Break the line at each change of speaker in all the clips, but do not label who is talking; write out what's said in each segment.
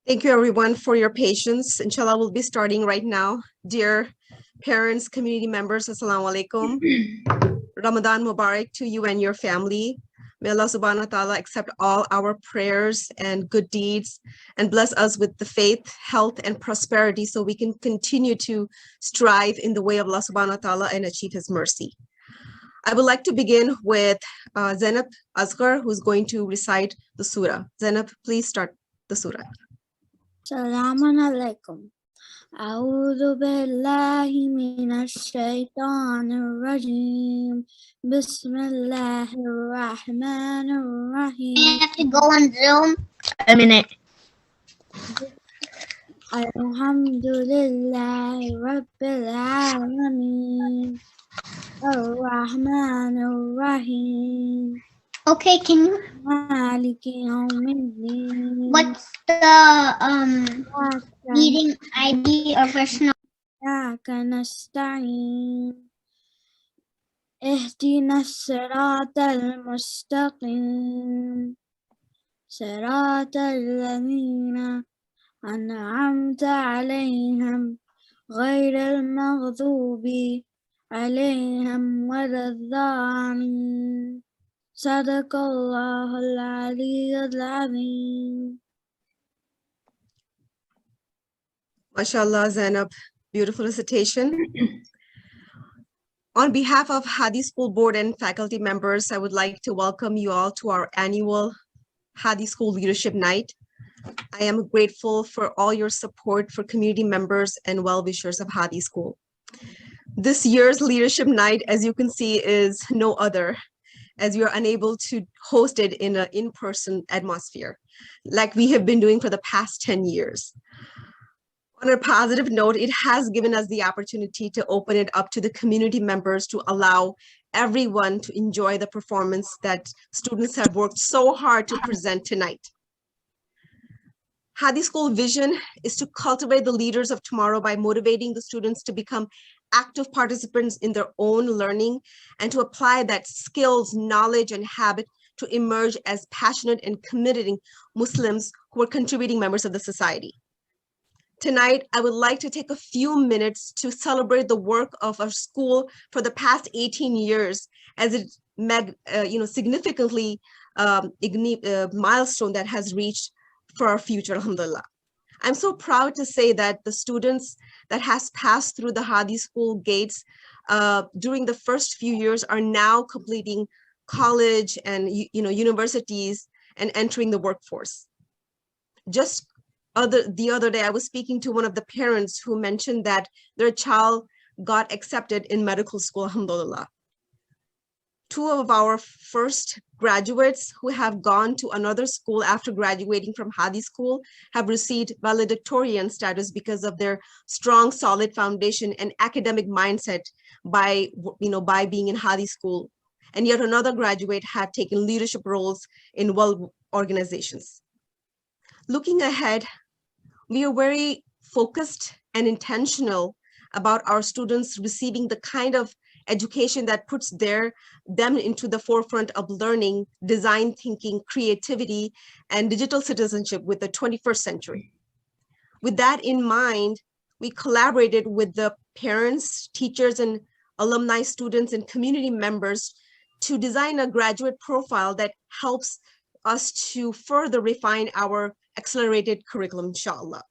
Thank you everyone for your patience. Inshallah, we'll be starting right now. Dear parents, community members, Assalamu alaikum. Ramadan Mubarak to you and your family. May Allah subhanahu wa ta'ala accept all our prayers and good deeds and bless us with the faith, health, and prosperity so we can continue to strive in the way of Allah subhanahu wa ta'ala and achieve his mercy. I would like to begin with Zainab Asghar, who's going to recite the surah. Zainab, please start the surah.
Salamun alaikum. أعوذ بالله من الشيطان الرجيم بسم الله الرحمن الرحيم.
I have to go on Zoom. A minute.
الحمد لله رب العالمين الرحمن الرحيم
Okay, can you?
مالك يوم الدين
What's the meeting ID or version?
إياك نستعين اهدنا الصراط المستقيم صراط الذين أنعمت عليهم غير المغضوب عليهم ولا الضالين صدق الله العلي العظيم.
MashaAllah, Zainab, beautiful recitation. On behalf of Hadi School Board and faculty members, I would like to welcome you all to our annual Hadi School Leadership Night. I am grateful for all your support for community members and well-wishers of Hadi School. This year's Leadership Night, as you can see, is no other, as we are unable to host it in an in-person atmosphere, like we have been doing for the past 10 years. On a positive note, it has given us the opportunity to open it up to the community members to allow everyone to enjoy the performance that students have worked so hard to present tonight. Hadi School vision is to cultivate the leaders of tomorrow by motivating the students to become active participants in their own learning and to apply that skills, knowledge, and habit to emerge as passionate and committed Muslims who are contributing members of the society. Tonight, I would like to take a few minutes to celebrate the work of our school for the past 18 years as it significantly milestone that has reached for our future, alhamdulillah. I'm so proud to say that the students that has passed through the Hadi School gates during the first few years are now completing college and universities and entering the workforce. Just the other day, I was speaking to one of the parents who mentioned that their child got accepted in medical school, alhamdulillah. Two of our first graduates who have gone to another school after graduating from Hadi School have received valedictorian status because of their strong, solid foundation and academic mindset by being in Hadi School. And yet another graduate had taken leadership roles in well organizations. Looking ahead, we are very focused and intentional about our students receiving the kind of education that puts them into the forefront of learning, design thinking, creativity, and digital citizenship with the 21st century. With that in mind, we collaborated with the parents, teachers, and alumni students and community members to design a graduate profile that helps us to further refine our accelerated curriculum, inshallah.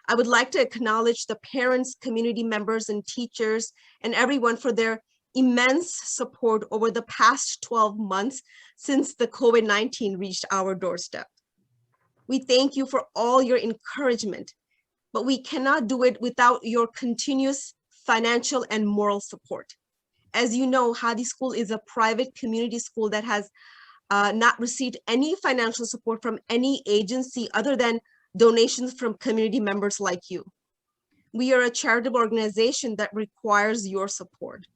I would like to acknowledge the parents, community members, and teachers, and everyone for their immense support over the past 12 months since the COVID-19 reached our doorstep. We thank you for all your encouragement, but we cannot do it without your continuous financial and moral support. As you know, Hadi School is a private community school that has not received any financial support from any agency other than donations from community members like you. We are a charitable organization that requires your support.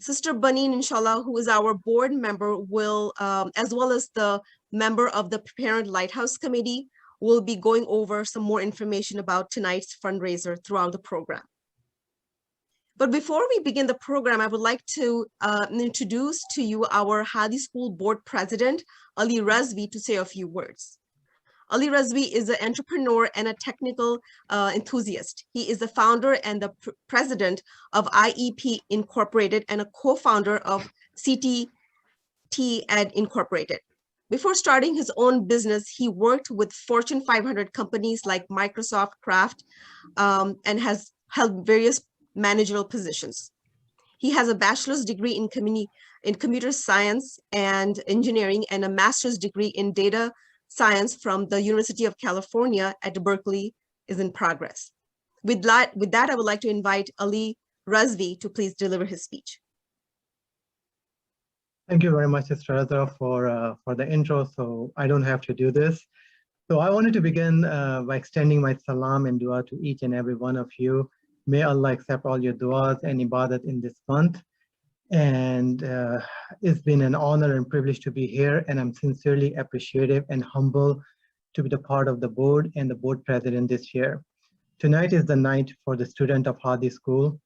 Sister Banin, inshallah, who is our board member, will, as well as the member of the Parent Lighthouse Committee, will be going over some more information about tonight's fundraiser throughout the program. But before we begin the program, I would like to introduce to you our Hadi School Board President, Ali Razvi, to say a few words. Ali Razvi is an entrepreneur and a technical enthusiast. He is the founder and the president of IEP Incorporated and a co-founder of CTT Ed Incorporated. Before starting his own business, he worked with Fortune 500 companies like Microsoft, Kraft, and has held various managerial positions. He has a bachelor's degree in computer science and engineering and a master's degree in data science from the University of California at Berkeley is in progress. With that, I would like to invite Ali Razvi to please deliver his speech.
Thank you very much, Sister Azra, for the intro, so I don't have to do this. So I wanted to begin by extending my salam and dua to each and every one of you. May Allah accept all your duas and ibadat in this month. And it's been an honor and privilege to be here, and I'm sincerely appreciative and humble to be the part of the board and the board president this year. Tonight is the night for the student of Hadi School,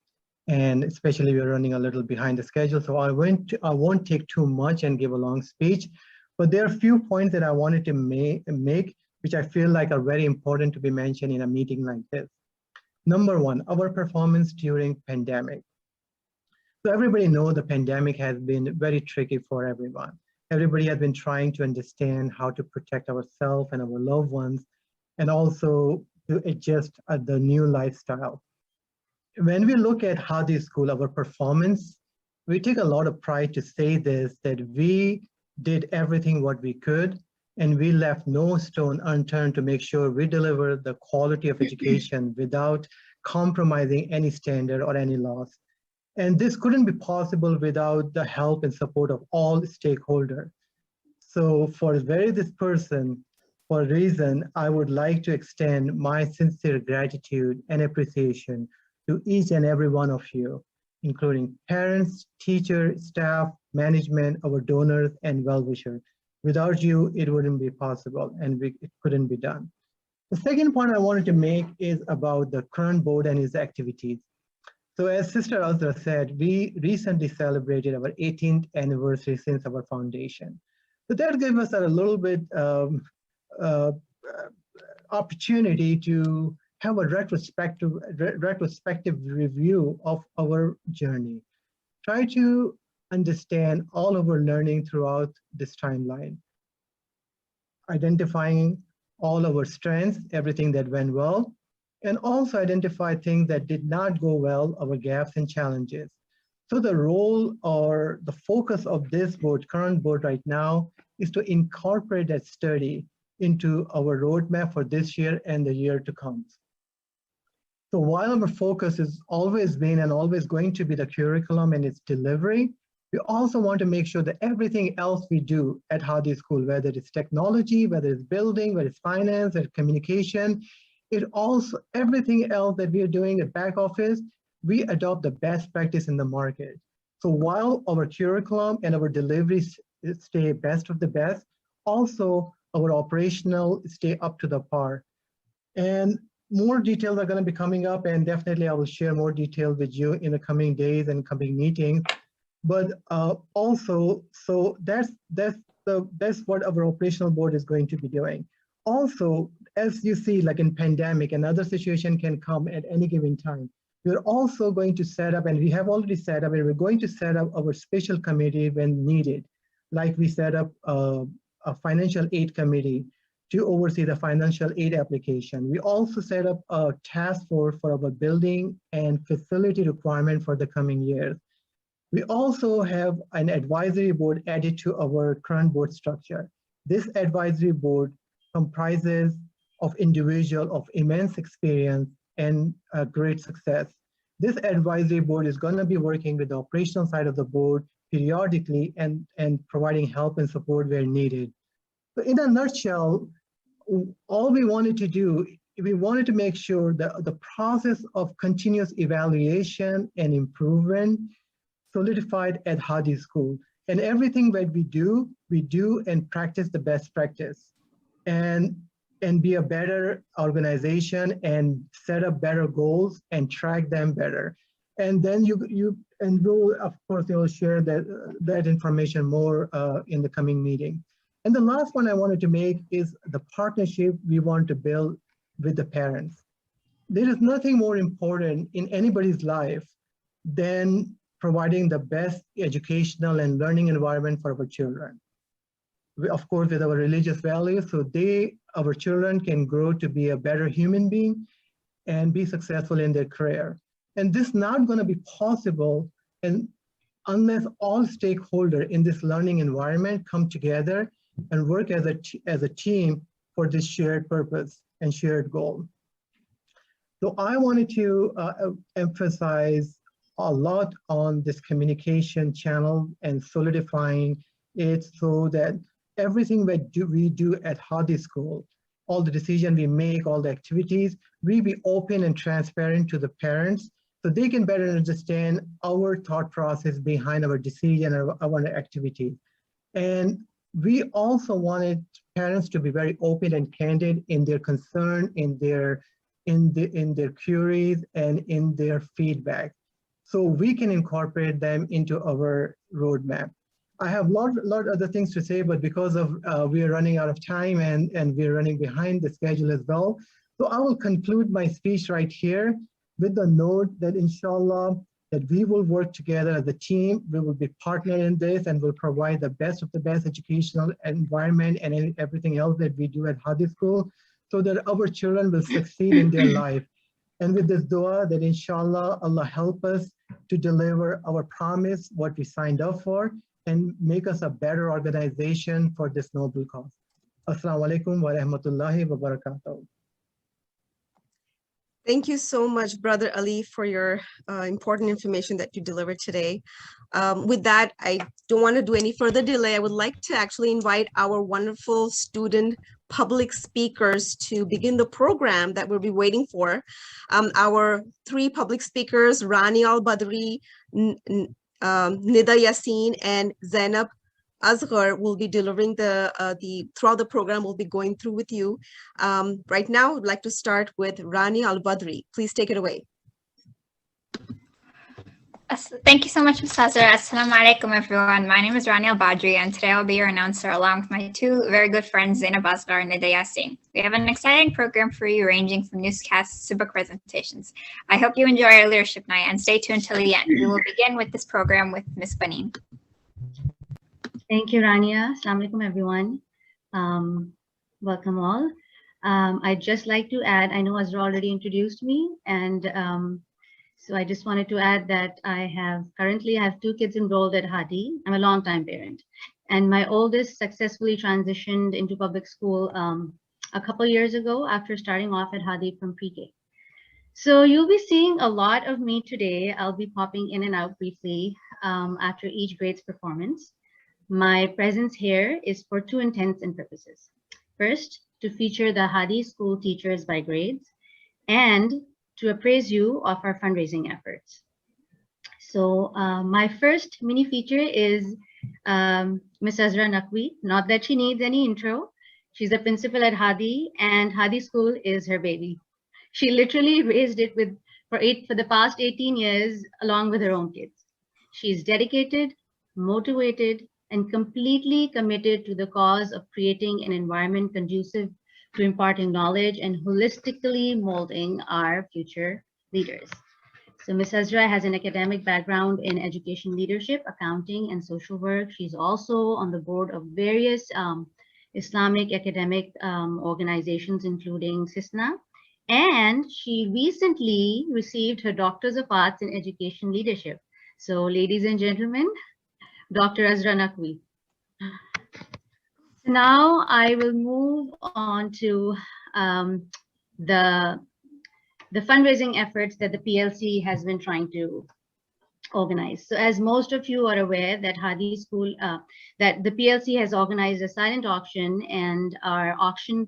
and especially we're running a little behind the schedule, so I won't take too much and give a long speech, but there are a few points that I wanted to make, which I feel like are very important to be mentioned in a meeting like this. Number one, our performance during pandemic. So everybody knows the pandemic has been very tricky for everyone. Everybody has been trying to understand how to protect ourselves and our loved ones, and also to adjust the new lifestyle. When we look at Hadi School, our performance, we take a lot of pride to say this, that we did everything what we could, and we left no stone unturned to make sure we deliver the quality of education without compromising any standard or any laws. And this couldn't be possible without the help and support of all stakeholders. So for this person, for a reason, I would like to extend my sincere gratitude and appreciation to each and every one of you, including parents, teachers, staff, management, our donors, and well-wishers. Without you, it wouldn't be possible, and it couldn't be done. The second point I wanted to make is about the current board and its activities. So as Sister Azra said, we recently celebrated our 18th anniversary since our foundation. So that gave us a little bit opportunity to have a retrospective review of our journey. Try to understand all of our learning throughout this timeline, identifying all our strengths, everything that went well, and also identify things that did not go well, our gaps and challenges. So the role or the focus of this board, current board right now, is to incorporate that study into our roadmap for this year and the year to come. So while our focus has always been and always going to be the curriculum and its delivery, we also want to make sure that everything else we do at Hadi School, whether it's technology, whether it's building, whether it's finance, or communication, everything else that we are doing at back office, we adopt the best practice in the market. So while our curriculum and our deliveries stay best of the best, also our operational stay up to the par. And more details are going to be coming up, and definitely I will share more details with you in the coming days and coming meetings. But also, so that's what our operational board is going to be doing. Also, as you see, like in pandemic, another situation can come at any given time. We're also going to set up, and we have already set up, and we're going to set up our special committee when needed. Like we set up a financial aid committee to oversee the financial aid application. We also set up a task force for our building and facility requirement for the coming years. We also have an advisory board added to our current board structure. This advisory board comprises of individuals of immense experience and great success. This advisory board is going to be working with the operational side of the board periodically and providing help and support where needed. So in a nutshell, all we wanted to do, we wanted to make sure that the process of continuous evaluation and improvement solidified at Hadi School. And everything that we do and practice the best practice and be a better organization and set up better goals and track them better. And then we'll, of course, share that information more in the coming meeting. And the last one I wanted to make is the partnership we want to build with the parents. There is nothing more important in anybody's life than providing the best educational and learning environment for our children. Of course, with our religious values, so our children can grow to be a better human being and be successful in their career. And this is not going to be possible unless all stakeholders in this learning environment come together and work as a team for this shared purpose and shared goal. So I wanted to emphasize a lot on this communication channel and solidifying it so that everything we do at Hadi School, all the decisions we make, all the activities, we be open and transparent to the parents so they can better understand our thought process behind our decision or our activity. And we also wanted parents to be very open and candid in their concern, in their queries, and in their feedback, so we can incorporate them into our roadmap. I have a lot other things to say, but because of we are running out of time and we're running behind the schedule as well, so I will conclude my speech right here with the note that inshallah, that we will work together as a team, we will be partnered in this and will provide the best of the best educational environment and everything else that we do at Hadi School so that our children will succeed in their life. And with this dua that inshallah, Allah help us to deliver our promise, what we signed up for, and make us a better organization for this noble cause. Assalamu alaikum wa rahmatullahi wa barakatuh.
Thank you so much, Brother Ali, for your important information that you delivered today. With that, I don't want to do any further delay. I would like to actually invite our wonderful student public speakers to begin the program that we'll be waiting for. Our three public speakers, Rani Al-Badri, Nida Yassin, and Zainab Asghar, will be delivering throughout the program. We'll be going through with you. Right now, I'd like to start with Rani Al-Badri. Please take it away.
Thank you so much, Ms. Hazar. Assalamu alaikum, everyone. My name is Rani Al-Badri, and today I'll be your announcer along with my two very good friends, Zainab Asghar and Nida Yassin. We have an exciting program for you, ranging from newscasts to book presentations. I hope you enjoy our leadership night and stay tuned till the end. We will begin with this program with Ms. Banin.
Thank you, Rania. Assalamu alaikum, everyone. Welcome all. I'd just like to add, I know Azra already introduced me, and so I just wanted to add that I currently have two kids enrolled at Hadi. I'm a longtime parent, and my oldest successfully transitioned into public school a couple years ago after starting off at Hadi from pre-K. So you'll be seeing a lot of me today. I'll be popping in and out briefly after each grade's performance. My presence here is for two intents and purposes. First, to feature the Hadi School teachers by grades, and to appraise you of our fundraising efforts. So my first mini feature is Ms. Azra Naqvi. Not that she needs any intro. She's the principal at Hadi, and Hadi School is her baby. She literally raised it for the past 18 years along with her own kids. She's dedicated, motivated, and completely committed to the cause of creating an environment conducive to imparting knowledge and holistically molding our future leaders. So Ms. Azra has an academic background in education leadership, accounting, and social work. She's also on the board of various Islamic academic organizations, including SISNA. And she recently received her Doctors of Arts in Education Leadership. So ladies and gentlemen, Dr. Azra Naqvi. Now I will move on to the fundraising efforts that the PLC has been trying to organize. So as most of you are aware, that Hadi School, that the PLC has organized a silent auction, and our auction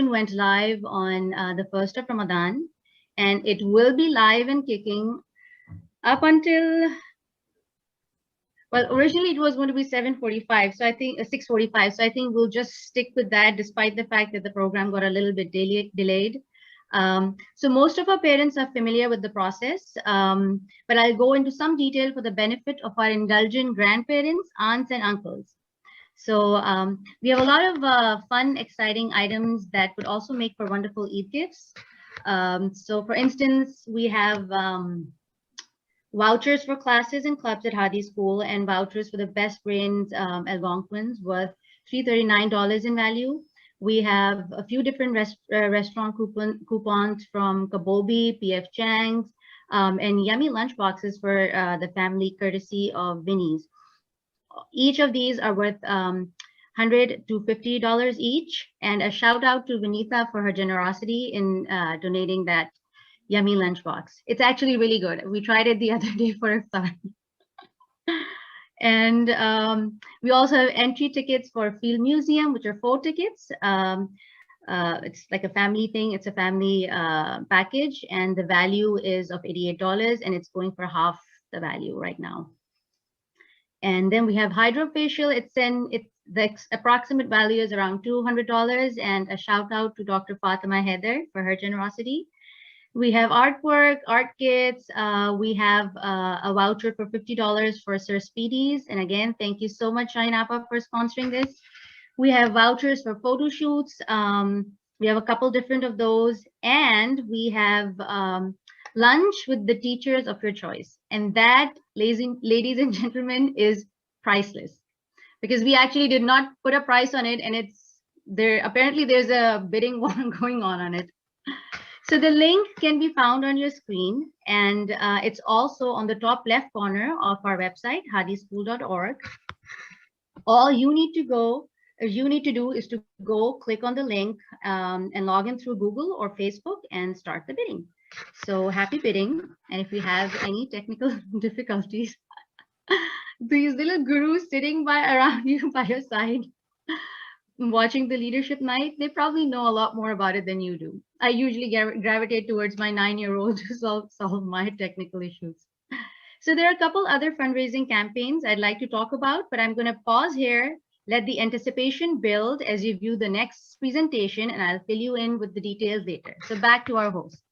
went live on the 1st of Ramadan, and it will be live and kicking up until, well, originally it was going to be 7:45, so I think 6:45. So I think we'll just stick with that, despite the fact that the program got a little bit delayed. So most of our parents are familiar with the process, but I'll go into some detail for the benefit of our indulgent grandparents, aunts, and uncles. So we have a lot of fun, exciting items that would also make for wonderful Eid gifts. So for instance, we have vouchers for classes and clubs at Hadi School and vouchers for the best brains Algonquins worth $339 in value. We have a few different restaurant coupons from Kabobi, PF Chang's, and yummy lunch boxes for the family courtesy of Vinny's. Each of these are worth $100 to $50 each. And a shout out to Vinitha for her generosity in donating that yummy lunchbox. It's actually really good. We tried it the other day for iftar. And we also have entry tickets for Field Museum, which are 4 tickets. It's like a family thing. It's a family package, and the value is of $88, and it's going for half the value right now. And then we have hydrofacial. The approximate value is around $200, and a shout out to Dr. Fatima Heather for her generosity. We have artwork, art kits. We have a voucher for $50 for Sir Speedy's. And again, thank you so much, Shine Appa, for sponsoring this. We have vouchers for photo shoots. We have a couple different of those. And we have lunch with the teachers of your choice. And that, ladies and gentlemen, is priceless. Because we actually did not put a price on it. And apparently there's a bidding war going on it. So the link can be found on your screen, and it's also on the top left corner of our website, hadischool.org. All you need to do is to go click on the link and log in through Google or Facebook and start the bidding. So happy bidding. And if you have any technical difficulties, these little gurus sitting around you by your side, watching the leadership night, they probably know a lot more about it than you do. I usually gravitate towards my 9-year-old to solve my technical issues. So there are a couple other fundraising campaigns I'd like to talk about, but I'm going to pause here, let the anticipation build as you view the next presentation, and I'll fill you in with the details later. So back to our hosts.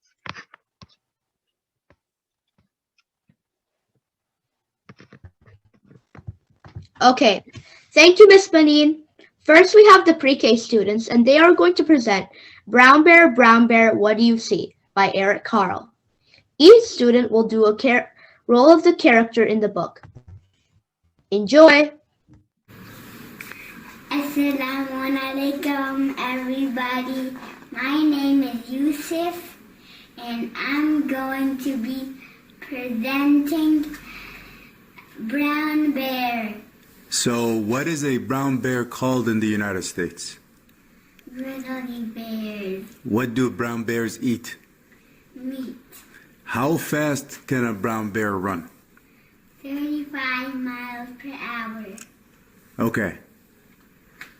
Okay, thank you, Ms. Benin. First, we have the pre-K students, and they are going to present Brown Bear, What Do You See? By Eric Carle. Each student will do a role of the character in the book. Enjoy!
Assalamu alaikum, everybody. My name is Yusuf, and I'm going to be presenting Brown Bear.
So, what is a brown bear called in the United States?
Grizzly bears.
What do brown bears eat?
Meat.
How fast can a brown bear run?
35 miles per hour.
Okay.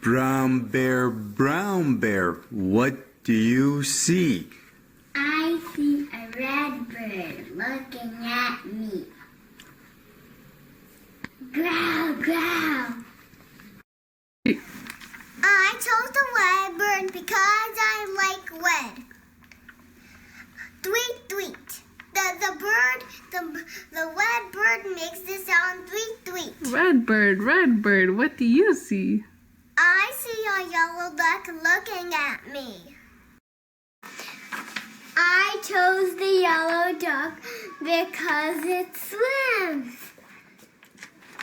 Brown bear, what do you see?
I see a red bird looking at me. Growl, growl. I chose the red bird because I like red. Tweet, tweet. The red bird makes the sound tweet, tweet.
Red bird, what do you see?
I see a yellow duck looking at me. I chose the yellow duck because it swims.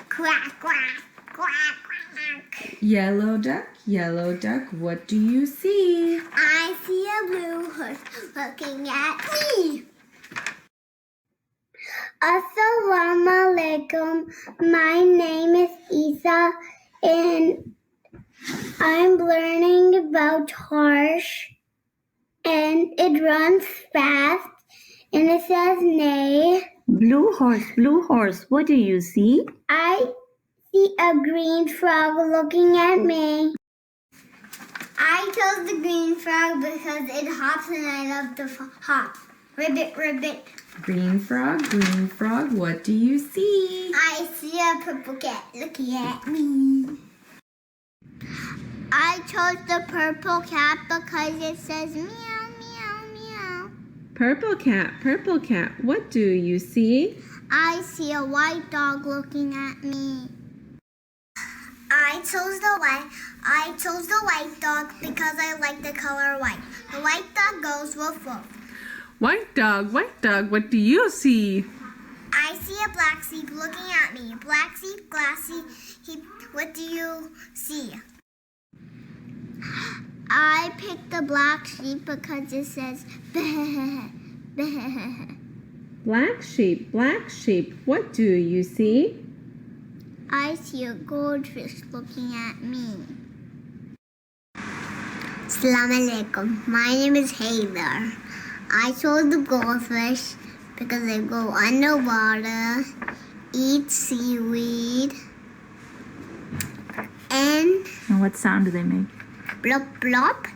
Quack, quack, quack, quack.
Yellow duck, what do you see?
I see a blue horse looking at me. Assalamu alaikum. My name is Isa, and I'm learning about horse, and it runs fast, and it says neigh.
Blue horse, what do you see?
I see a green frog looking at me. I chose the green frog because it hops and I love to hop. Ribbit, ribbit.
Green frog, what do you see?
I see a purple cat looking at me. I chose the purple cat because it says meow, meow, meow.
Purple cat, what do you see?
I see a white dog looking at me. I chose the white dog because I like the color white. The white dog goes woof woof.
White dog, what do you see?
I see a black sheep looking at me. Black sheep, glass sheep, what do you see? I picked the black sheep because it says bleh, bleh.
Black sheep, what do you see?
I see a goldfish looking at me. Assalamu alaikum. My name is Haydar. I chose the goldfish because they go underwater, eat seaweed, and
what sound do they make?
blop blop,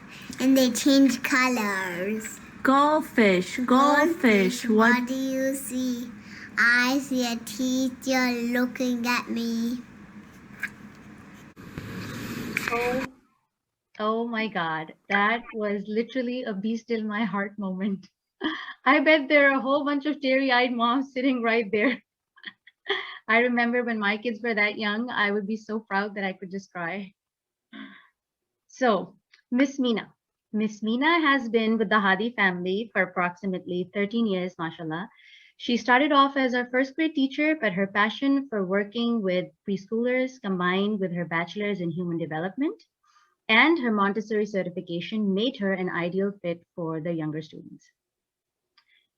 and they change colors.
Goldfish,
What do you see? I see a teacher looking at me.
Oh my God, that was literally a Be Still My Heart moment. I bet there are a whole bunch of teary-eyed moms sitting right there. I remember when my kids were that young, I would be so proud that I could just cry. So, Miss Meena. Miss Meena has been with the Hadi family for approximately 13 years, mashallah. She started off as our first grade teacher, but her passion for working with preschoolers combined with her bachelor's in human development and her Montessori certification made her an ideal fit for the younger students.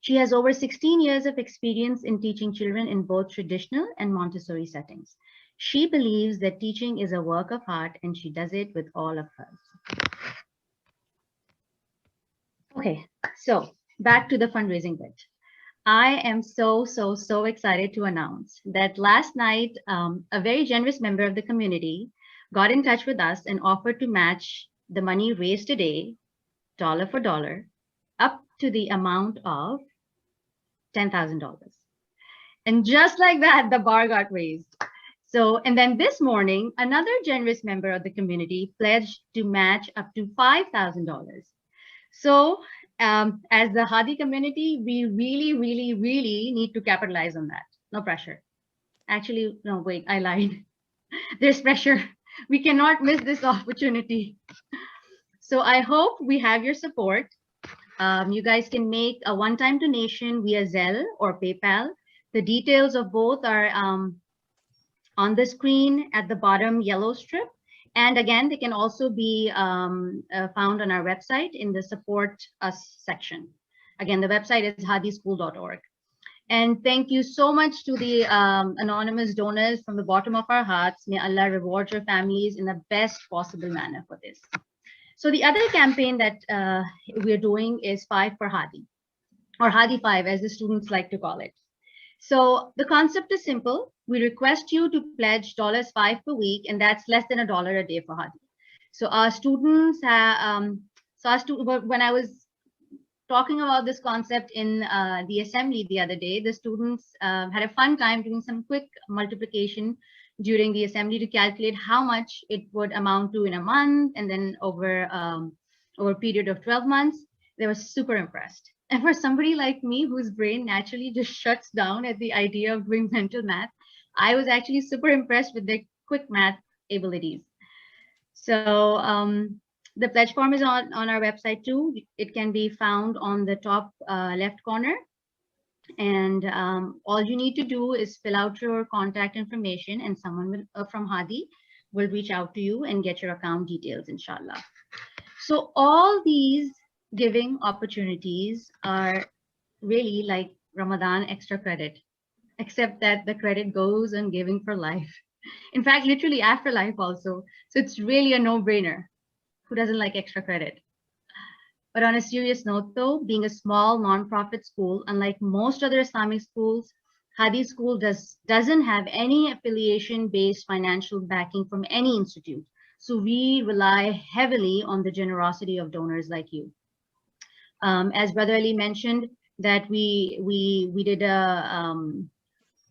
She has over 16 years of experience in teaching children in both traditional and Montessori settings. She believes that teaching is a work of art and she does it with all of hers. Okay, so back to the fundraising bit. I am so excited to announce that last night, a very generous member of the community got in touch with us and offered to match the money raised today, dollar for dollar, up to the amount of $10,000. And just like that, the bar got raised. So, and then this morning, another generous member of the community pledged to match up to $5,000. So, as the Hadi community, we really need to capitalize on that. No pressure. Actually, no, wait, I lied. There's pressure. We cannot miss this opportunity. So I hope we have your support. You guys can make a one-time donation via Zelle or PayPal. The details of both are on the screen at the bottom yellow strip. And again, they can also be found on our website in the Support Us section. Again, the website is hadischool.org. And thank you so much to the anonymous donors from the bottom of our hearts. May Allah reward your families in the best possible manner for this. So the other campaign that we're doing is 5 for Hadi, or Hadi 5, as the students like to call it. So the concept is simple. We request you to pledge $5 per week, and that's less than $1 a day for Hadi. So our students have, when I was talking about this concept in the assembly the other day, the students had a fun time doing some quick multiplication during the assembly to calculate how much it would amount to in a month, and then over a period of 12 months. They were super impressed. And for somebody like me, whose brain naturally just shuts down at the idea of doing mental math, I was actually super impressed with their quick math abilities. So the pledge form is on our website too. It can be found on the top left corner. And all you need to do is fill out your contact information, and someone from Hadi will reach out to you and get your account details, inshallah. So all these giving opportunities are really like Ramadan extra credit, except that the credit goes on giving for life. In fact, literally after life also. So it's really a no-brainer. Who doesn't like extra credit? But on a serious note though, being a small nonprofit school, unlike most other Islamic schools, Hadi School doesn't have any affiliation-based financial backing from any institute. So we rely heavily on the generosity of donors like you. As Brother Ali mentioned, that we did a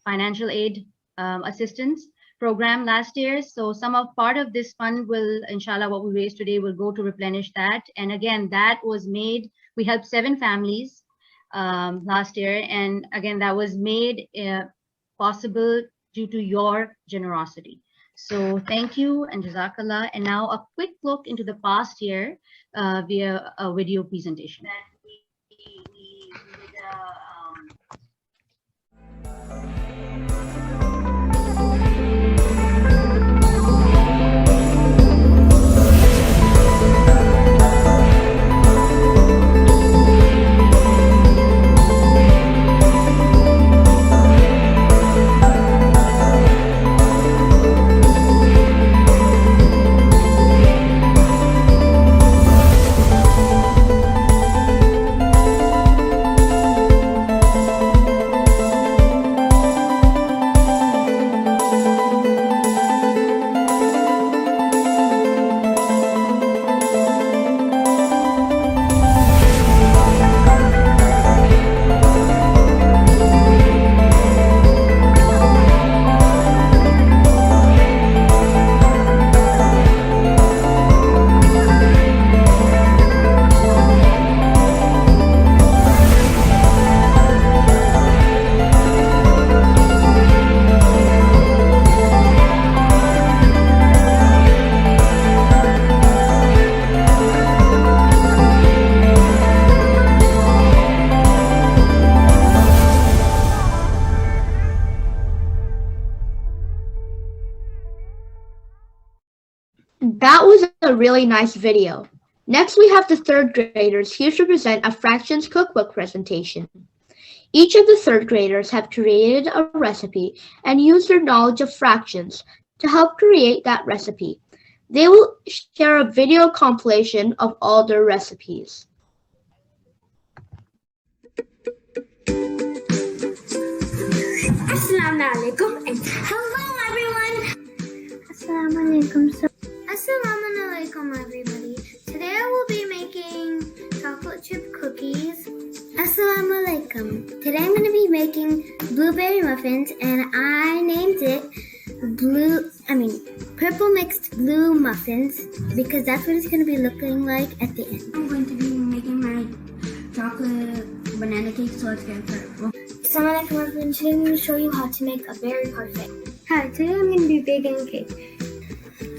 financial aid assistance program last year. So part of this fund will, inshallah, what we raised today will go to replenish that. And again, that was made, we helped 7 families last year. And again, that was made possible due to your generosity. So thank you and Jazakallah. And now a quick look into the past year via a video presentation.
That was a really nice video. Next, we have the third graders here to present a fractions cookbook presentation. Each of the third graders have created a recipe and used their knowledge of fractions to help create that recipe. They will share a video compilation of all their recipes.
Assalamu alaikum and hello everyone. Assalamu alaikum. Assalamu alaikum everybody. Today I will be making chocolate chip cookies. Assalamu alaikum. Today I'm going to be making blueberry muffins and I named it purple mixed blue muffins because that's what it's going to be looking like at the end. I'm going to be making my chocolate banana cake, so let's get purple. Assalamu alaikum everyone. Today I'm going to show you how to make a berry parfait. Hi, today I'm going to be baking a cake.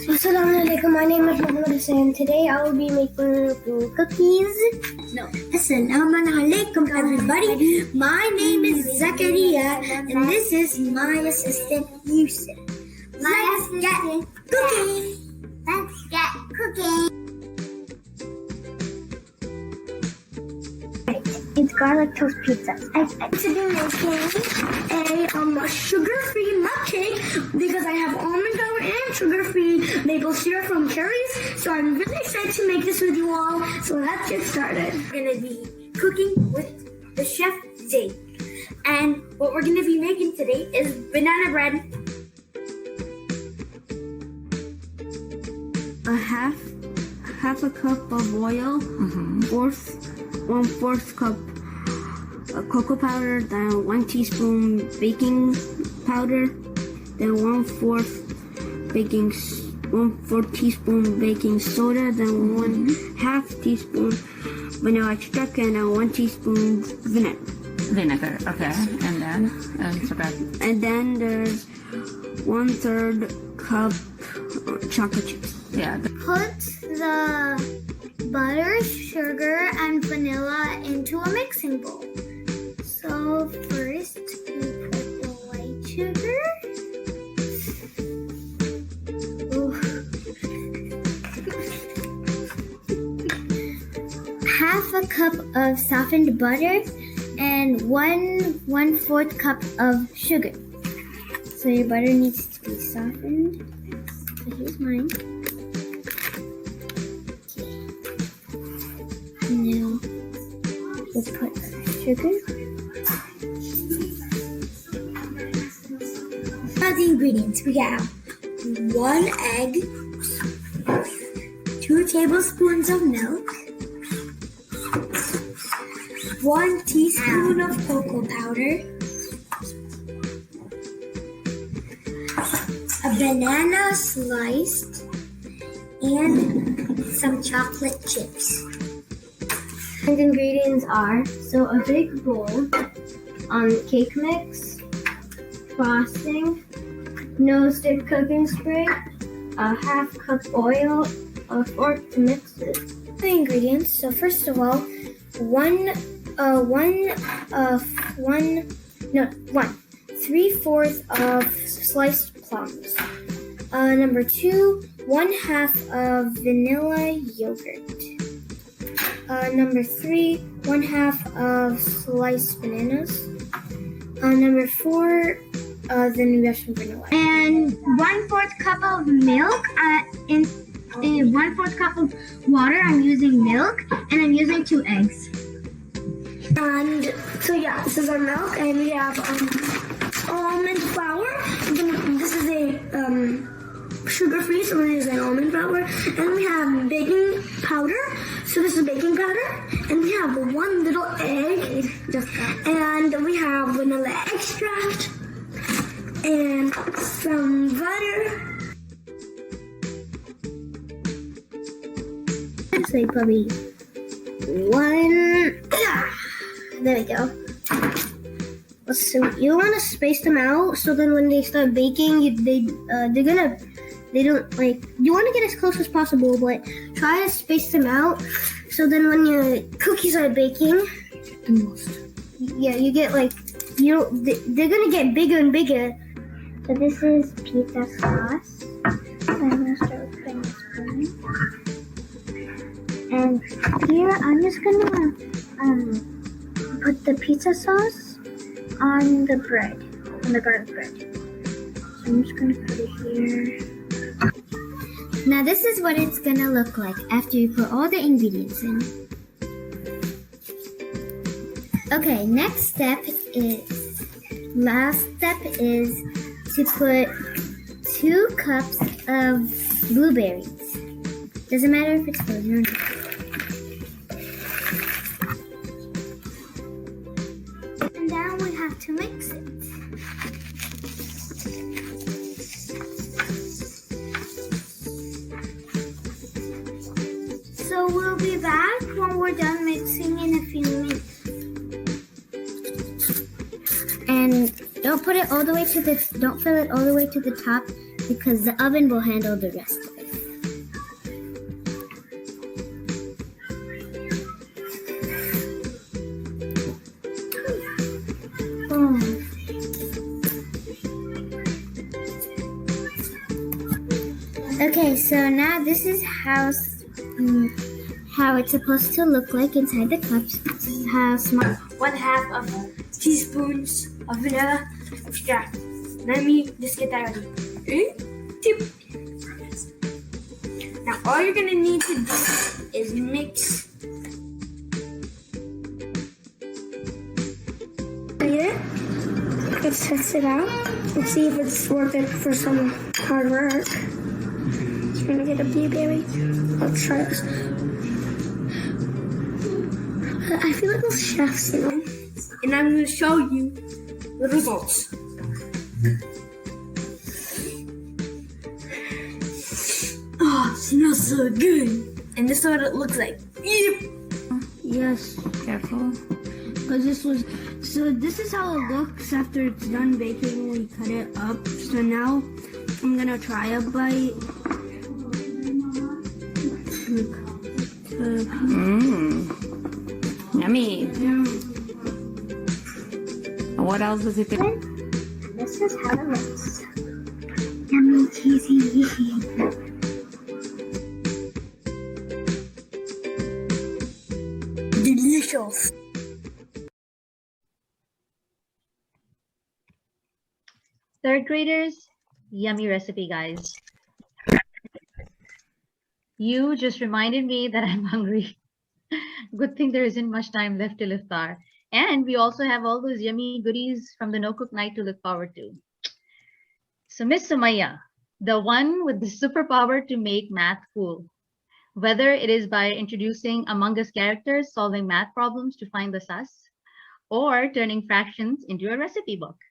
Assalamu alaikum, my name is Muhammad Hussain. Today I will be making cookies. Assalamu alaikum everybody. My name is Zakaria and this is my assistant Yusuf. Let's get cooking. Let's get cooking. It's garlic toast pizza. I'm going to be making a sugar-free mug cake because I have almond flour and sugar-free maple syrup from Cherries. So I'm really excited to make this with you all. So let's get started. We're going to be cooking with the chef Zaid. And what we're going to be making today is banana bread.
Half a cup of oil, 1/4 cup cocoa powder, then 1 teaspoon baking powder, then 1/4 teaspoon baking soda, then 1/2 teaspoon vanilla extract, and 1 teaspoon vinegar.
Okay. And then,
And then there's 1/3 cup chocolate chips.
yeah.
Put the butter, sugar, and vanilla into a mixing bowl. So first we put the white sugar. Half a cup of softened butter and 1/4 cup of sugar. So your butter needs to be softened. So here's mine. Now we'll put sugar. Now the ingredients. We have 1 egg, 2 tablespoons of milk, 1 teaspoon of cocoa powder, a banana sliced, and some chocolate chips. And ingredients are, so a big bowl, cake mix, frosting, no-stick cooking spray, a half cup oil, a fork to mix it. The ingredients. So first of all, one 3/4 of sliced plums. Number 2, 1/2 of vanilla yogurt. Number 3, 1/2 of sliced bananas. Number 4, then we have some vanilla. And 1/4 cup of milk. In 1/4 cup of water, I'm using milk, and I'm using 2 eggs. And so yeah, this is our milk, and we have almond flour. This is a sugar-free, so we're using almond flour. And we have baking powder. So this is baking powder. And we have 1 little egg. And we have vanilla extract. And some butter. It's like probably 1. There we go. So you want to space them out so then when they start baking, you want to get as close as possible, but try to space them out so then when your cookies are baking, you get they're gonna get bigger and bigger. So this is pizza sauce. So I'm gonna start with putting this one. And here I'm just gonna put the pizza sauce on the bread, on the garlic bread. So I'm just gonna put it here. Now this is what it's gonna look like after you put all the ingredients in. Okay, last step is to put 2 cups of blueberries. Doesn't matter if it's frozen or not. And now we have to mix it. So we'll be back when we're done mixing in a few minutes. And don't fill it all the way to the top because the oven will handle the rest of it. Okay, so now this is how it's supposed to look like inside the cups. This is how small. 1/2 of teaspoons of vanilla extract. Let me just get that ready. Now all you're gonna need to do is mix. Let's test it out. Let's see if it's worth it for some hard work. Just gonna get a blueberry. Let's try this. I feel like we're chefs, you know? And I'm gonna show you the results. Oh, it smells so good. And this is what it looks like. Yes, careful. Because this is how it looks after it's done baking. We cut it up. So now I'm gonna try a bite.
Yummy. What else does it do?
This is how it looks. Yummy, cheesy. Delicious.
Third graders, yummy recipe, guys. You just reminded me that I'm hungry. Good thing there isn't much time left till iftar. And we also have all those yummy goodies from the No Cook Night to look forward to. So Miss Sumaya, the one with the superpower to make math cool, whether it is by introducing Among Us characters solving math problems to find the sus, or turning fractions into a recipe book.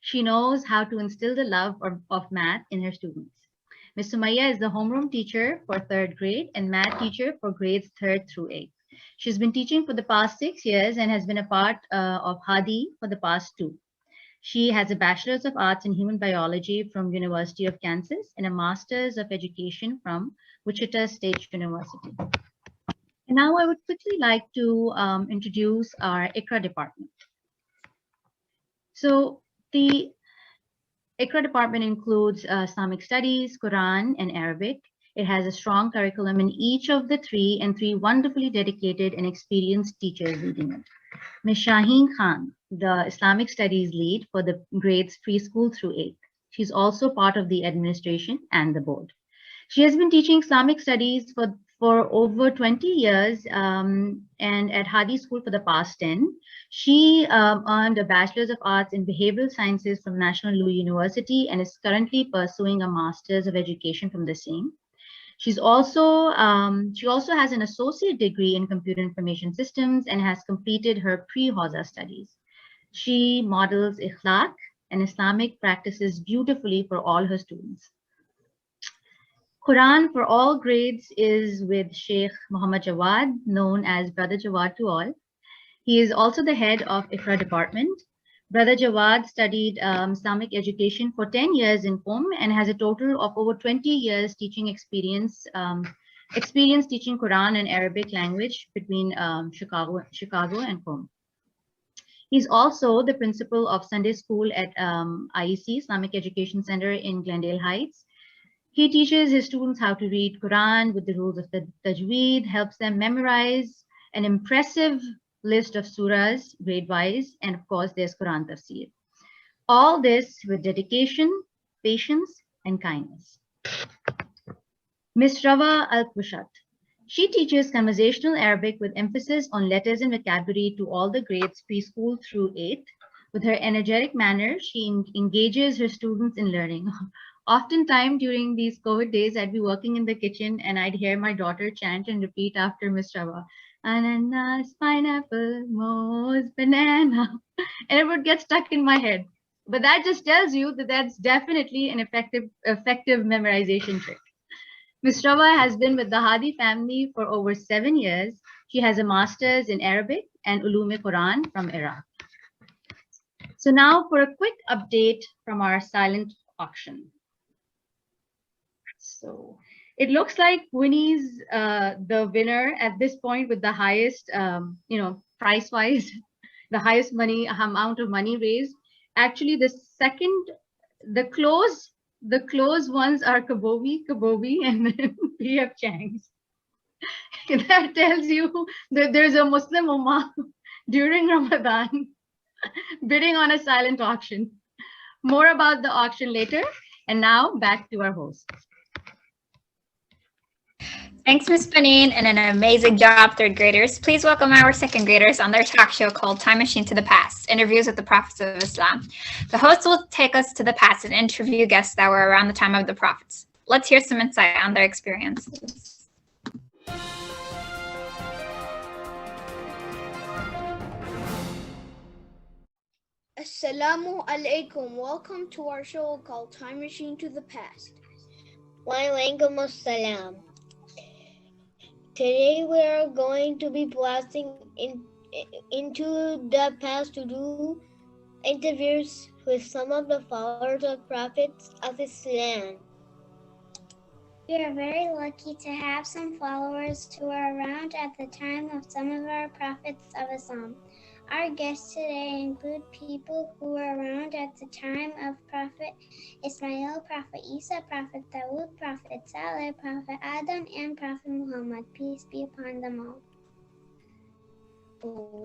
She knows how to instill the love of math in her students. Ms. Sumaya is the homeroom teacher for 3rd grade and math teacher for grades 3rd through 8th. She's been teaching for the past 6 years and has been a part of Hadi for the past 2. She has a Bachelor's of Arts in Human Biology from University of Kansas and a Master's of Education from Wichita State University. And now I would quickly like to introduce our ICRA department. So the ICRA department includes Islamic Studies, Quran, and Arabic. It has a strong curriculum in each of the three and three wonderfully dedicated and experienced teachers leading it. Ms. Shaheen Khan, the Islamic Studies lead for the grades preschool through 8th. She's also part of the administration and the board. She has been teaching Islamic Studies for over 20 years and at Hadi School for the past 10. She earned a Bachelor's of Arts in Behavioral Sciences from National Louis University and is currently pursuing a Master's of Education from the same. She also has an associate degree in computer information systems and has completed her pre-Hawza studies. She models Ikhlaq and Islamic practices beautifully for all her students. Quran for all grades is with Sheikh Muhammad Jawad, known as Brother Jawad to all. He is also the head of ICRA department. Brother Jawad studied Islamic education for 10 years in Qom and has a total of over 20 years teaching experience teaching Quran and Arabic language between Chicago and Qom. He's also the principal of Sunday school at IEC, Islamic Education Center in Glendale Heights. He teaches his students how to read Quran with the rules of the Tajweed, helps them memorize an impressive list of surahs grade-wise, and of course there's Quran Tafsir. All this with dedication, patience, and kindness. Ms. Rawa Al-Kushat. She teaches conversational Arabic with emphasis on letters and vocabulary to all the grades preschool through 8th. With her energetic manner, she engages her students in learning. Oftentimes during these COVID days, I'd be working in the kitchen and I'd hear my daughter chant and repeat after Ms. Rawa. Ananas, pineapple, mouse, banana, and it would get stuck in my head. But that just tells you that that's definitely an effective memorization trick. Ms. Rawa has been with the Hadi family for over 7 years. She has a master's in Arabic and Ulum-e-Quran from Iraq. So now for a quick update from our silent auction. So it looks like Winnie's the winner at this point with the highest, price-wise, the highest amount of money raised. Actually, the close ones are Kabobi, and then P.F. Chang's. That tells you that there's a Muslim Ummah during Ramadan bidding on a silent auction. More about the auction later. And now back to our host.
Thanks, Ms. Panine, and an amazing job, third graders. Please welcome our second graders on their talk show called Time Machine to the Past, Interviews with the Prophets of Islam. The host will take us to the past and interview guests that were around the time of the prophets. Let's hear some insight on their experiences.
Assalamu alaikum. Welcome to our show called Time Machine to the Past.
Wa alaikum assalam. Today we are going to be blasting into the past to do interviews with some of the followers of prophets of Islam.
We are very lucky to have some followers who were around at the time of some of our prophets of Islam. Our guests today include people who were around at the time of Prophet Ismail, Prophet Isa, Prophet Dawood, Prophet Saleh, Prophet Adam, and Prophet Muhammad. Peace be upon them all.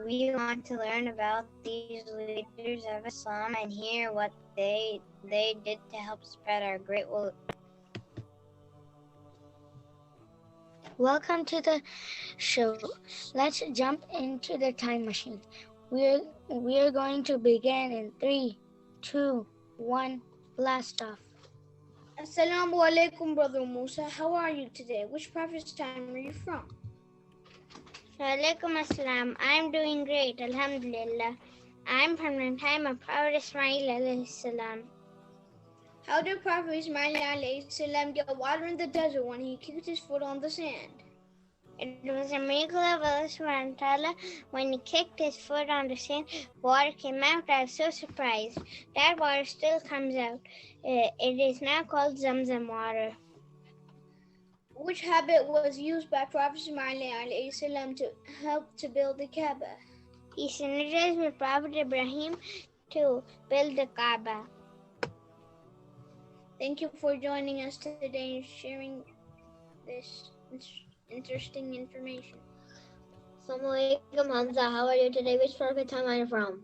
We want to learn about these leaders of Islam and hear what they did to help spread our great will.
Welcome to the show. Let's jump into the time machine. We are going to begin in 3, 2, 1, blast off.
Assalamu alaikum, Brother Musa. How are you today? Which prophet's time are you from?
Alaikum assalam. I'm doing great, alhamdulillah. I'm from the time of Prophet Ismail alayhi salam.
How did Prophet Ismail alayhi salam get water in the desert when he kicked his foot on the sand? It was a miracle of Allah subhanahu wa ta'ala. When he kicked his foot on the sand, water came out. I was so surprised. That water still comes out. It is now called Zamzam water. Which habit was used by Prophet Ismail to help to build the Kaaba? He synergized with Prophet Ibrahim to build the Kaaba. Thank you for joining us today and sharing this interesting information.
Assalamu alaikum, Hamza. How are you today? Which prophet time are you from?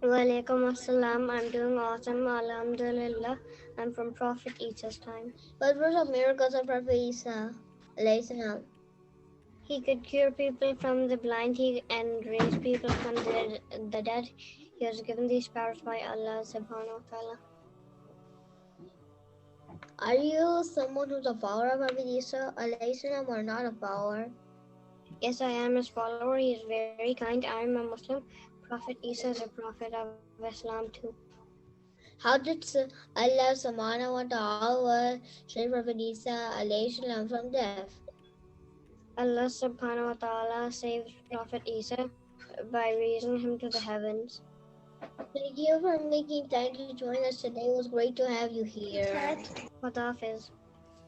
Walaikum assalam. I'm doing awesome. Alhamdulillah. I'm from Prophet Isa's time.
What were the miracles of Prophet Isa? Alayhi salam?
He could cure people from the blind and raise people from the dead. He was given these powers by Allah subhanahu wa ta'ala.
Are you someone who's a follower of Prophet Isa alayhi salam or not a follower?
Yes, I am his follower. He is very kind. I am a Muslim. Prophet Isa is a prophet of Islam too.
How did Allah subhanahu wa ta'ala save Prophet Isa alayhi salam from death?
Allah subhanahu wa ta'ala saved Prophet Isa by raising him to the heavens.
Thank you for making time to join us today. It was great to have you here.
Hafiz.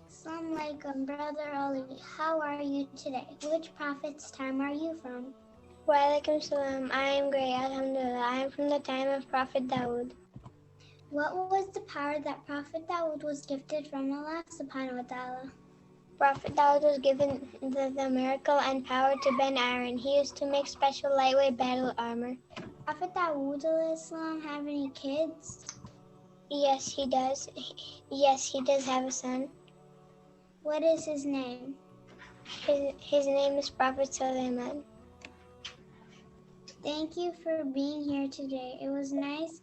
Assalamu alaikum, Brother Ali. How are you today? Which prophet's time are you from?
Walaikum salam. I am great. Alhamdulillah. I am from the time of Prophet Dawood.
What was the power that Prophet Dawood was gifted from Allah subhanahu wa ta'ala?
Prophet Dawood was given the miracle and power to Ben Aaron. He used to make special lightweight battle armor.
Prophet Dawood al-Islam have any kids?
Yes, he does. Yes, he does have a son.
What is his name?
His name is Prophet Sulaiman.
Thank you for being here today. It was nice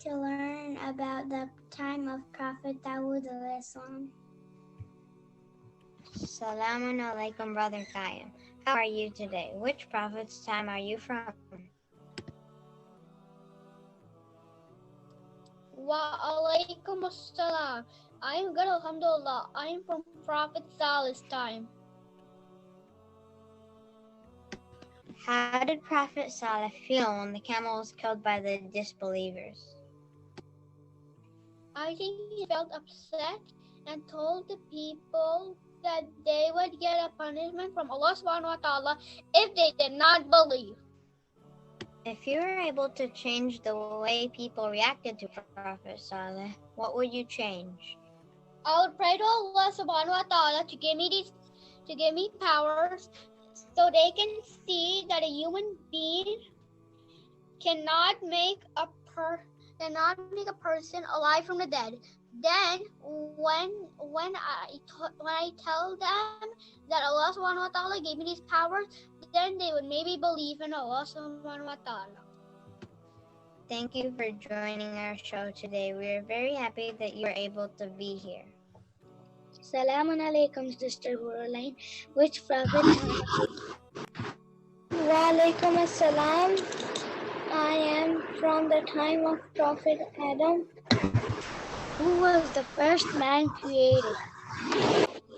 to learn about the time of Prophet Dawood al-Islam.
Salamun alaikum, Brother Qayyum. How are you today? Which prophet's time are you from?
Wa alaikum assalam. I am good, alhamdulillah. I am from Prophet Salih's time.
How did Prophet Salih feel when the camel was killed by the disbelievers?
I think he felt upset and told the people that they would get a punishment from Allah subhanahu wa ta'ala if they did not believe.
If you were able to change the way people reacted to Prophet Salih, what would you change?
I would pray to Allah subhanahu wa ta'ala to give me powers so they can see that a human being cannot make a person alive from the dead. Then when I tell them that Allah subhanahu wa ta'ala gave me these powers, then they would maybe believe in Allah subhanahu wa ta'ala.
Thank you for joining our show today. We are very happy that you were able to be here.
Salamun alaikum, Sister Huruline. Which prophet?
Wa alaikum assalam. I am from the time of Prophet Adam.
Who was the first man created?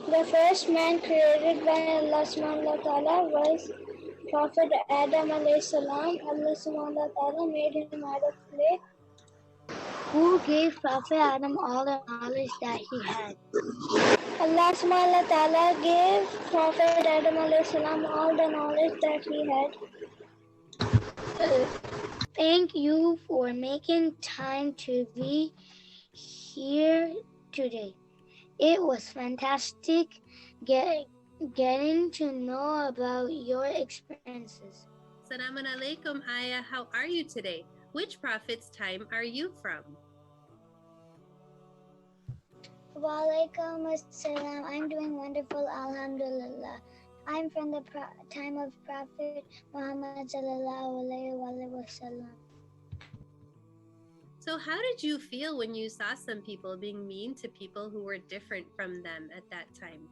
The first man created by Allah subhanahu wa ta'ala was Prophet Adam alayhi salam. Allah subhanahu wa ta'ala made him out of clay.
Who gave Prophet Adam all the knowledge that he had?
Allah subhanahu wa ta'ala gave Prophet Adam alayhi salam all the knowledge that he had.
Thank you for making time to be here today. It was fantastic getting to know about your experiences.
Assalamu alaikum, Aya. How are you today? Which prophet's time are you from?
Walaikum assalam. I'm doing wonderful, alhamdulillah. I'm from the time of Prophet Muhammad sallallahu alaihi wasallam.
So how did you feel when you saw some people being mean to people who were different from them at that time?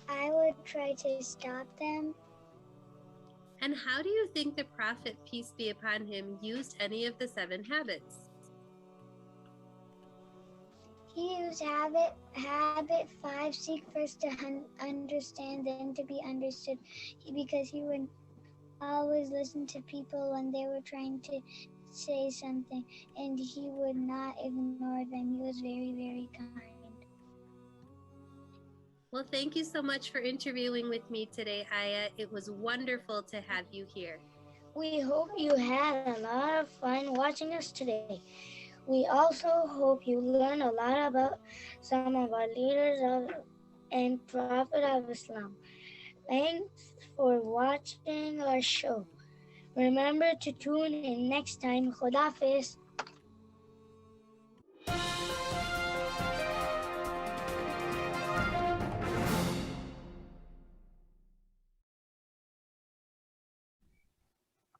I would try to stop them.
And how do you think the Prophet, peace be upon him, used any of the 7 habits?
He used habit 5, seek first to understand, then to be understood. Because he would always listen to people when they were trying to say something, and he would not ignore them. He was very, very kind.
Well, thank you so much for interviewing with me today, Aya. It was wonderful to have you here.
We hope you had a lot of fun watching us today. We also hope you learned a lot about some of our leaders and Prophet of Islam. Thanks for watching our show. Remember to tune in next time. Khudafiz.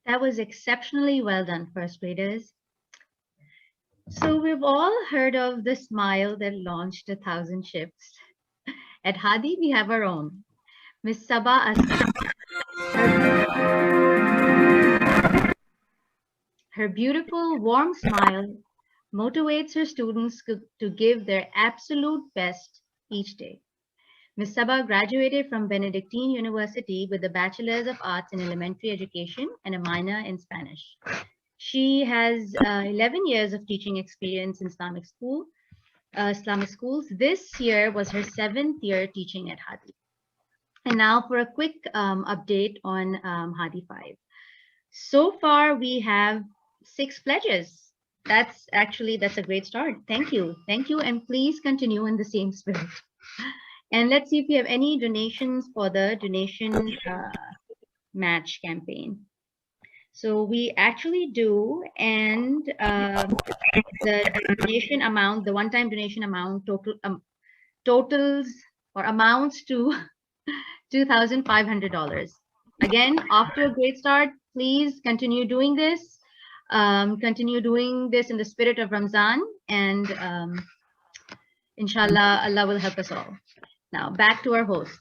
That was exceptionally well done, first graders. So we've all heard of the smile that launched 1,000 ships. At Hadi, we have our own, Miss Sabah Aslam. Her beautiful, warm smile motivates her students to give their absolute best each day. Ms. Sabah graduated from Benedictine University with a Bachelor's of Arts in Elementary Education and a minor in Spanish. She has 11 years of teaching experience in Islamic schools. This year was her 7th year teaching at Hadi. And now for a quick update on Hadi 5. So far, we have 6 pledges. That's a great start. Thank you. Thank you. And please continue in the same spirit. And let's see if we have any donations for the donation match campaign. So we actually do, and the donation amount, the one-time donation amount totals or amounts to $2,500. Again, off to a great start. Please continue doing this. Continue doing this in the spirit of Ramzan, and inshallah, Allah will help us all. Now, back to our hosts.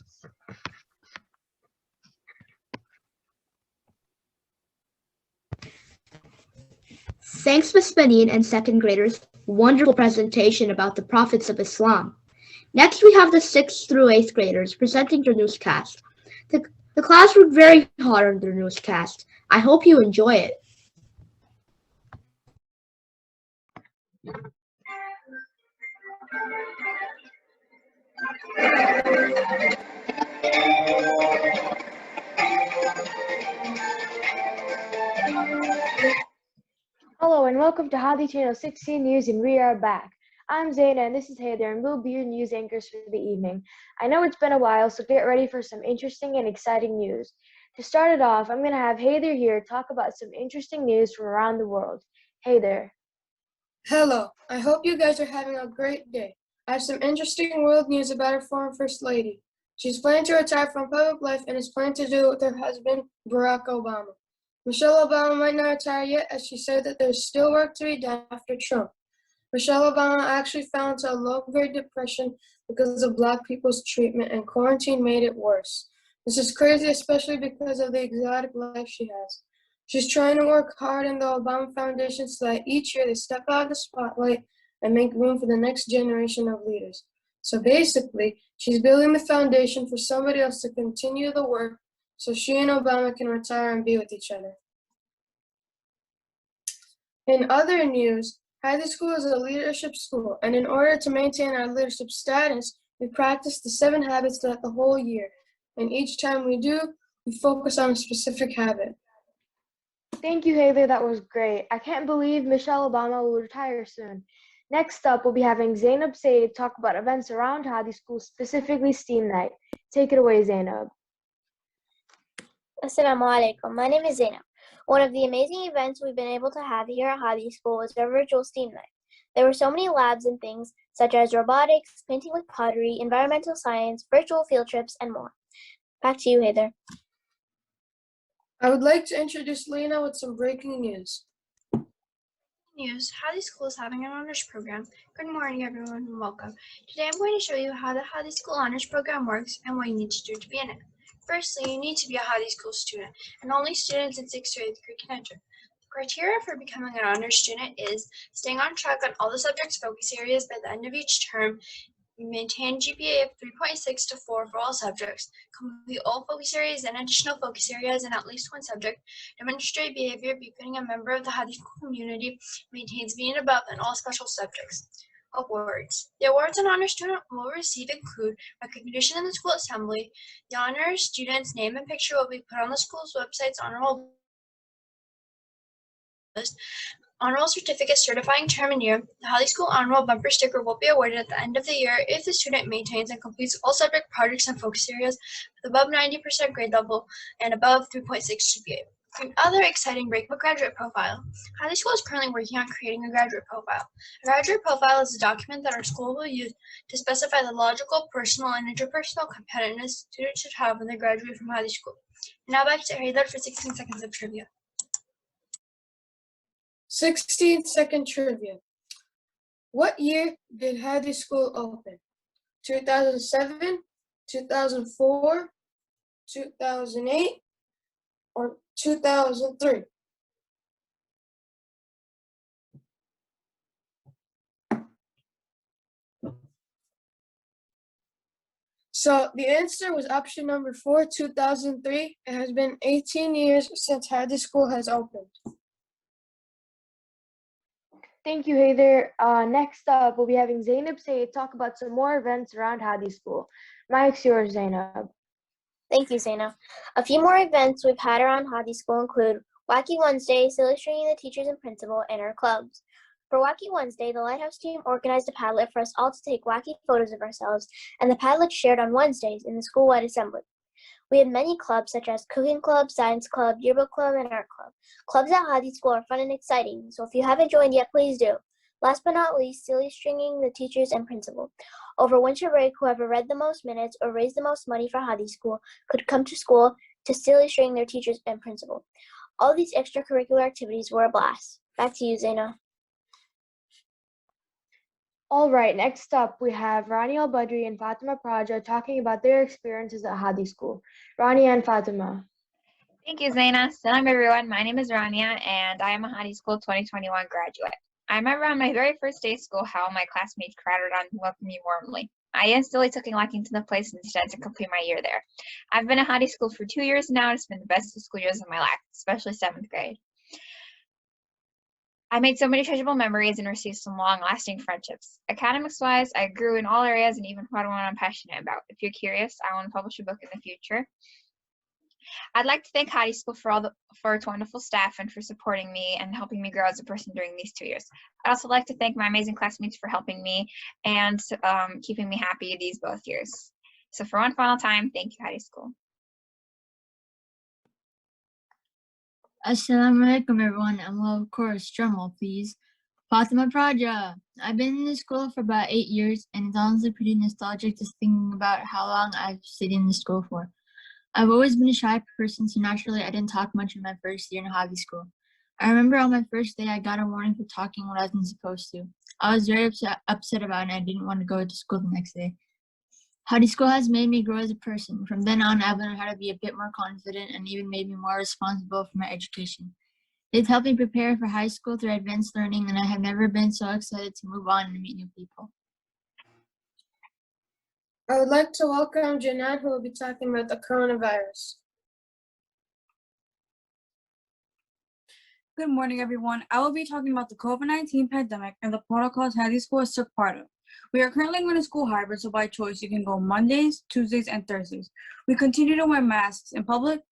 Thanks, Ms. Benin and second graders. Wonderful presentation about the prophets of Islam. Next, we have the 6th through 8th graders presenting their newscast. The class worked very hard on their newscast. I hope you enjoy it.
Hello and welcome to Hadi Channel 16 News, and we are back. I'm Zaina and this is Heather, and we'll be your news anchors for the evening. I know it's been a while, so get ready for some interesting and exciting news. To start it off, I'm going to have Heather here talk about some interesting news from around the world. Heather.
Hello, I hope you guys are having a great day. I have some interesting world news about our former First Lady. She's planning to retire from public life and is planning to do it with her husband, Barack Obama. Michelle Obama might not retire yet, as she said that there's still work to be done after Trump. Michelle Obama actually fell into a low-grade depression because of Black people's treatment, and quarantine made it worse. This is crazy, especially because of the exotic life she has. She's trying to work hard in the Obama Foundation so that each year they step out of the spotlight and make room for the next generation of leaders. So basically, she's building the foundation for somebody else to continue the work so she and Obama can retire and be with each other. In other news, Hadi School is a leadership school, and in order to maintain our leadership status, we practice the 7 habits throughout the whole year. And each time we do, we focus on a specific habit.
Thank you, Heather. That was great. I can't believe Michelle Obama will retire soon. Next up, we'll be having Zainab Said talk about events around Hadi School, specifically STEAM Night. Take it away, Zainab.
Assalamu alaikum. My name is Zainab. One of the amazing events we've been able to have here at Hadi School was our virtual STEAM Night. There were so many labs and things such as robotics, painting with pottery, environmental science, virtual field trips, and more. Back to you, Heather.
I would like to introduce Lena with some breaking news.
News, Hadi School is having an honors program. Good morning, everyone, and welcome. Today I'm going to show you how the Hadi School honors program works and what you need to do to be in it. Firstly, you need to be a Hadi School student, and only students in 6th or 8th grade can enter. Criteria for becoming an honors student is staying on track on all the subjects focus areas by the end of each term, maintain GPA of 3.6 to 4 for all subjects, complete all focus areas and additional focus areas in at least one subject, demonstrate behavior, becoming a member of the Hadi School community, maintains B and above in all special subjects. Awards. The awards an honor student will receive include recognition in the school assembly. The honor student's name and picture will be put on the school's website's honor roll list. Honor roll certificate certifying term and year. The Hadi School honor roll bumper sticker will be awarded at the end of the year if the student maintains and completes all subject projects and focus areas with above 90% grade level and above 3.6 GPA. Another exciting breakbook graduate profile. Hadi School is currently working on creating a graduate profile. A graduate profile is a document that our school will use to specify the logical, personal, and interpersonal competitiveness students should have when they graduate from Hadi School. Now back to Haydar for 16 seconds of trivia.
16-second trivia. What year did Hadi School open? 2007, 2004, 2008, or 2003? So the answer was option number 4, 2003. It has been 18 years since Hadi School has opened.
Thank you, Heather. Next up, we'll be having Zainab Said talk about some more events around Hadi School. Mike's yours, Zainab.
Thank you, Zainab. A few more events we've had around Hadi School include Wacky Wednesday, illustrating the teachers and principal, and our clubs. For Wacky Wednesday, the Lighthouse team organized a Padlet for us all to take wacky photos of ourselves, and the Padlet shared on Wednesdays in the school-wide assembly. We had many clubs such as Cooking Club, Science Club, Yearbook Club, and Art Club. Clubs at Hadi School are fun and exciting, so if you haven't joined yet, please do. Last but not least, silly stringing the teachers and principal. Over winter break, whoever read the most minutes or raised the most money for Hadi School could come to school to silly string their teachers and principal. All these extracurricular activities were a blast. Back to you, Zaina.
All right, next up, we have Rania Al-Badri and Fatima Praja talking about their experiences at Hadi School. Rania and Fatima.
Thank you, Zaina. Salam, everyone. My name is Rania, and I am a Hadi School 2021 graduate. I remember on my very first day of school how my classmates crowded on and welcomed me warmly. I instantly took a liking to the place and decided to complete my year there. I've been at Hadi School for 2 years now, and it's been the best 2 school years of my life, especially 7th grade. I made so many treasurable memories and received some long-lasting friendships. Academics-wise, I grew in all areas and even found one I'm passionate about. If you're curious, I want to publish a book in the future. I'd like to thank Hadi School for its wonderful staff and for supporting me and helping me grow as a person during these 2 years. I'd also like to thank my amazing classmates for helping me and keeping me happy these both years. So for one final time, thank you, Hadi School.
Assalamu alaikum, everyone, and well, of course, drum roll, please. Fatima Praja. I've been in this school for about 8 years, and it's honestly pretty nostalgic just thinking about how long I've stayed in this school for. I've always been a shy person, so naturally I didn't talk much in my first year in Hadi School. I remember on my first day I got a warning for talking when I wasn't supposed to. I was very upset about it, and I didn't want to go to school the next day. Hadi School has made me grow as a person. From then on, I've learned how to be a bit more confident and even made me more responsible for my education. It's helped me prepare for high school through advanced learning, and I have never been so excited to move on and meet new people.
I would like to welcome Janan, who will be talking about the coronavirus.
Good morning, everyone. I will be talking about the COVID-19 pandemic and the protocols Hadi School has took part of. We are currently going to school hybrid, so by choice, you can go Mondays, Tuesdays, and Thursdays. We continue to wear masks in public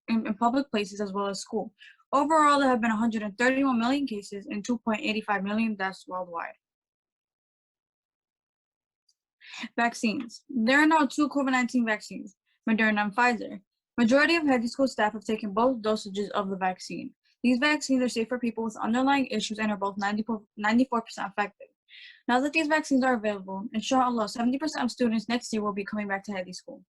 places as well as school. Overall, there have been 131 million cases and 2.85 million deaths worldwide. Vaccines. There are now 2 COVID-19 vaccines, Moderna and Pfizer. Majority of Hadi School staff have taken both dosages of the vaccine. These vaccines are safe for people with underlying issues and are both 94% effective. Now that these vaccines are available, inshallah, 70% of students next year will be coming back to Hadi School.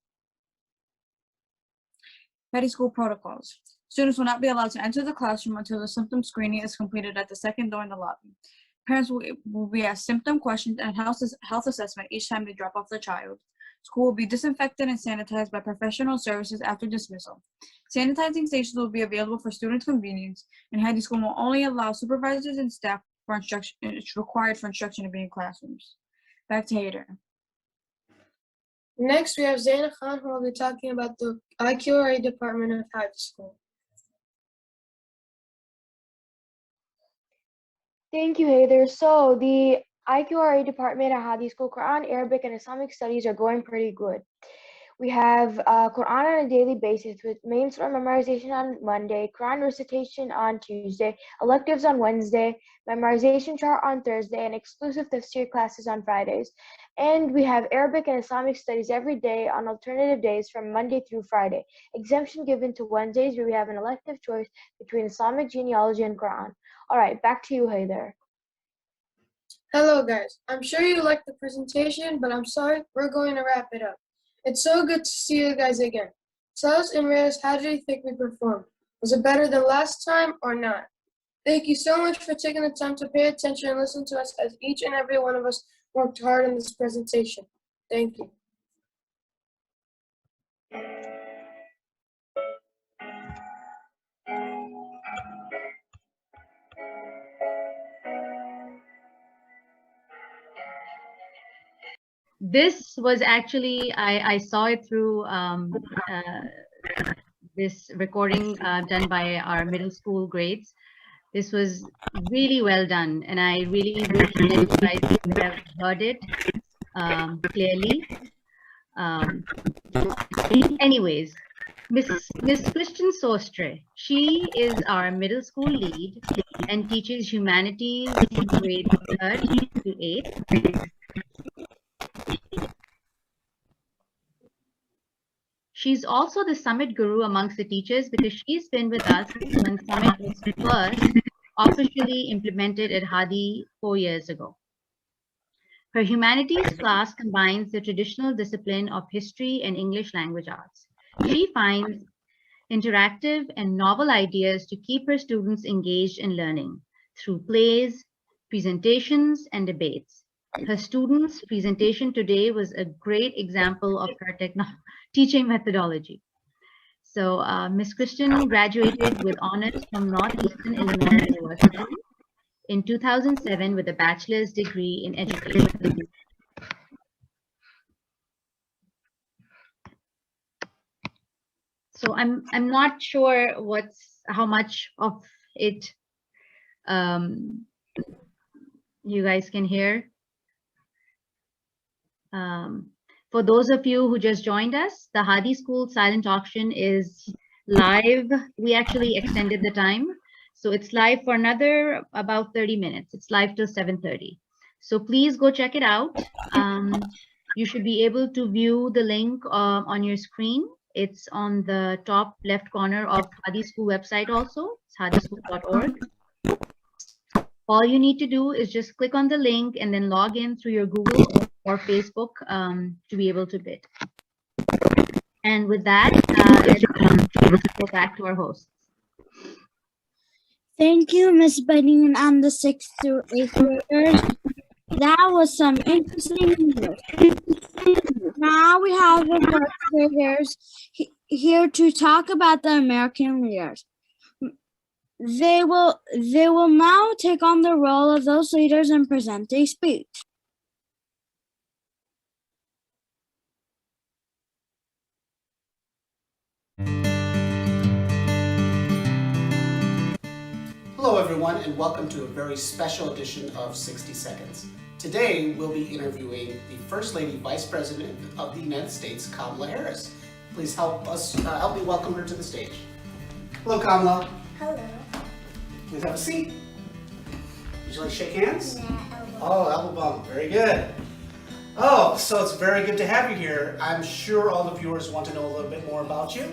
Hadi School protocols. Students will not be allowed to enter the classroom until the symptom screening is completed at the second door in the lobby. Parents will be asked symptom questions and health assessment each time they drop off their child. School will be disinfected and sanitized by professional services after dismissal. Sanitizing stations will be available for student convenience, and Hadi School will only allow supervisors and staff for instruction. It's required for instruction to be in classrooms. Back to Hader.
Next, we have Zaina Khan, who will be talking about the IQRA department of Hadi School.
Thank you, Heather. So the IQRA department at Hadi School, Quran, Arabic, and Islamic studies are going pretty good. We have Quran on a daily basis with main surah memorization on Monday, Quran recitation on Tuesday, electives on Wednesday, memorization chart on Thursday, and exclusive tafsir classes on Fridays. And we have Arabic and Islamic studies every day on alternative days from Monday through Friday. Exemption given to Wednesdays where we have an elective choice between Islamic genealogy and Quran. All right, back to you, Haydar.
Hello, guys. I'm sure you liked the presentation, but I'm sorry, we're going to wrap it up. It's so good to see you guys again. Tell us in Reyes, how did you think we performed? Was it better than last time or not? Thank you so much for taking the time to pay attention and listen to us as each and every one of us worked hard on this presentation. Thank you.
This was actually, I saw it through this recording done by our middle school grades. This was really well done, and I really wish that you guys would have heard it clearly. Anyways, Miss Christian Sostre, she is our middle school lead and teaches humanities grades 3rd to 8th. She's also the Summit Guru amongst the teachers because she's been with us when Summit was first officially implemented at Hadi 4 years ago. Her humanities class combines the traditional discipline of history and English language arts. She finds interactive and novel ideas to keep her students engaged in learning through plays, presentations, and debates. Her students' presentation today was a great example of her teaching methodology. So Ms. Christian graduated with honors from Northeastern Illinois University in 2007 with a bachelor's degree in education. So I'm not sure how much of it you guys can hear. For those of you who just joined us, the Hadi School silent auction is live. We actually extended the time. So it's live for another about 30 minutes. It's live till 7:30. So please go check it out. You should be able to view the link on your screen. It's on the top left corner of Hadi School website also. It's hadischool.org. All you need to do is just click on the link and then log in through your Google or Facebook to be able to bid. And with that, let's go back to our hosts.
Thank you, Ms. Bedin and the 6th through 8th graders. That was some interesting news. Now we have the 4th graders here to talk about the American leaders. They will now take on the role of those leaders and present a speech.
Hello everyone, and welcome to a very special edition of 60 Seconds. Today we'll be interviewing the First Lady Vice President of the United States, Kamala Harris. Please help me welcome her to the stage. Hello Kamala.
Hello.
Please have a seat. Would you like to shake hands?
Yeah,
Oh, elbow bump. Very good. Oh, so it's very good to have you here. I'm sure all the viewers want to know a little bit more about you.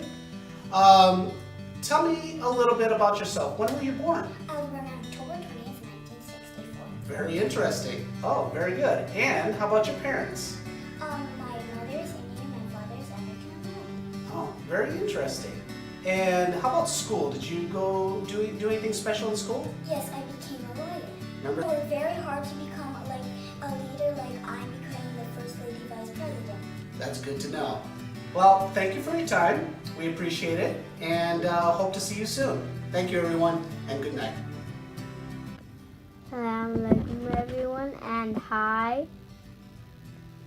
Tell me a little bit about yourself. When were you born?
I was born on October 20th, 1964.
Very interesting. Oh, very good. And how about your parents?
My mother is Indian, my father is African American.
Oh, very interesting. And how about school? Did you go do anything special in school?
Yes, I became a lawyer.
Remember?
It was very hard to become like a leader like I'm becoming the First Lady Vice President.
That's good to know. Well, thank you for your time. We appreciate it and hope to see you soon. Thank you, everyone, and good night.
Assalamu alaikum everyone, and hi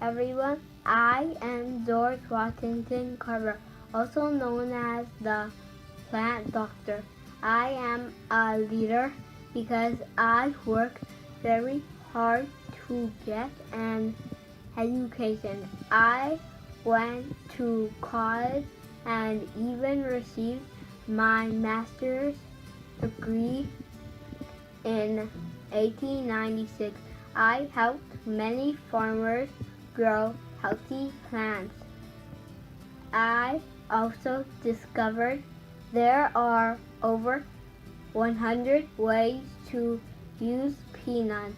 everyone. I am George Washington Carver, also known as the Plant Doctor. I am a leader because I work very hard to get an education. I went to college and even received my master's degree in 1896. I helped many farmers grow healthy plants. I also discovered there are over 100 ways to use peanuts.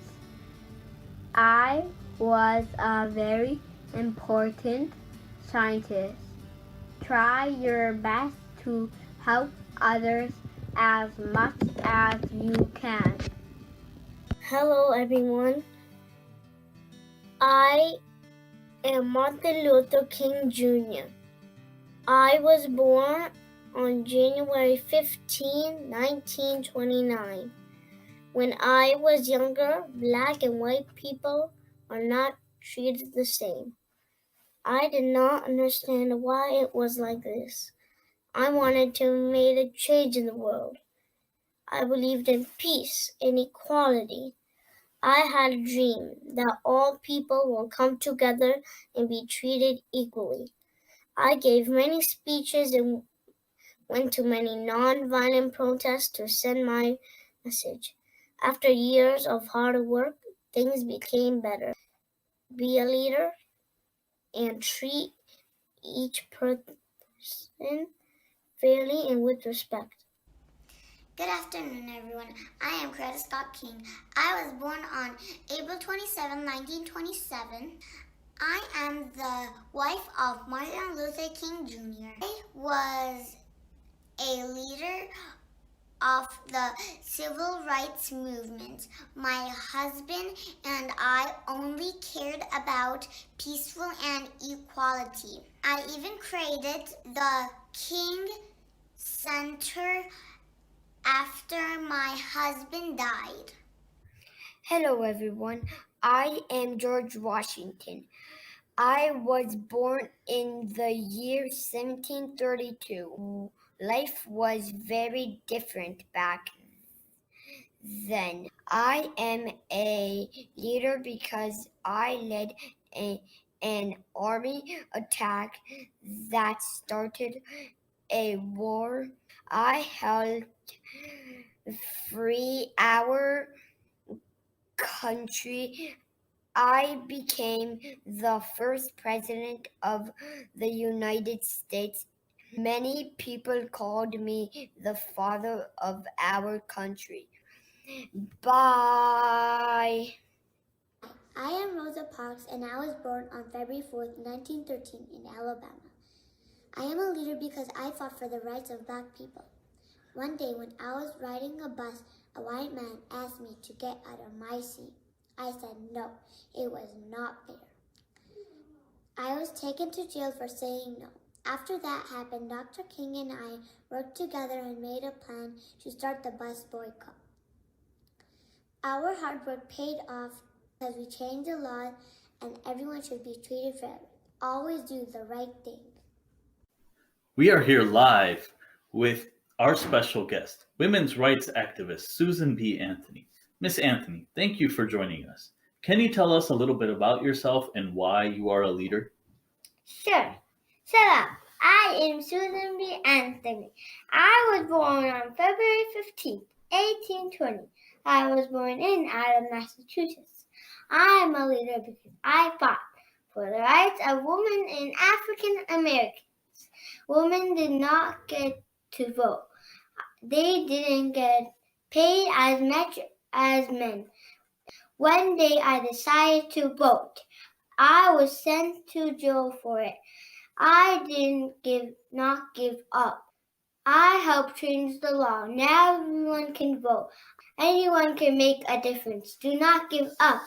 I was a very important scientist. Try your best to help others as much as you can.
Hello, everyone. I am Martin Luther King Jr. I was born on January 15, 1929. When I was younger, black and white people are not treated the same. I did not understand why it was like this. I wanted to make a change in the world. I believed in peace and equality. I had a dream that all people will come together and be treated equally. I gave many speeches and went to many non-violent protests to send my message. After years of hard work, things became better. Be a leader and treat each person fairly and with respect.
Good afternoon, everyone. I am Greta Scott King. I was born on April 27, 1927. I am the wife of Martin Luther King Jr. I was a leader of the civil rights movement. My husband and I only cared about peaceful and equality. I even created the King Center after my husband died.
Hello, everyone. I am George Washington. I was born in the year 1732. Life was very different back then. I am a leader because I led an army attack that started a war. I helped free our country. I became the first president of the United States. Many people called me the father of our country. Bye.
I am Rosa Parks, and I was born on February 4th, 1913 in Alabama. I am a leader because I fought for the rights of black people. One day when I was riding a bus, a white man asked me to get out of my seat. I said no, it was not fair. I was taken to jail for saying no. After that happened, Dr. King and I worked together and made a plan to start the bus boycott. Our hard work paid off because we changed the law and everyone should be treated fairly. Always do the right thing.
We are here live with our special guest, women's rights activist Susan B. Anthony. Miss Anthony, thank you for joining us. Can you tell us a little bit about yourself and why you are a leader?
Sure. Salam. I am Susan B. Anthony. I was born on February 15th, 1820. I was born in Adam, Massachusetts. I am a leader because I fought for the rights of women and African Americans. Women did not get to vote. They didn't get paid as much as men. One day I decided to vote. I was sent to jail for it. I did not give up. I helped change the law. Now everyone can vote. Anyone can make a difference. Do not give up.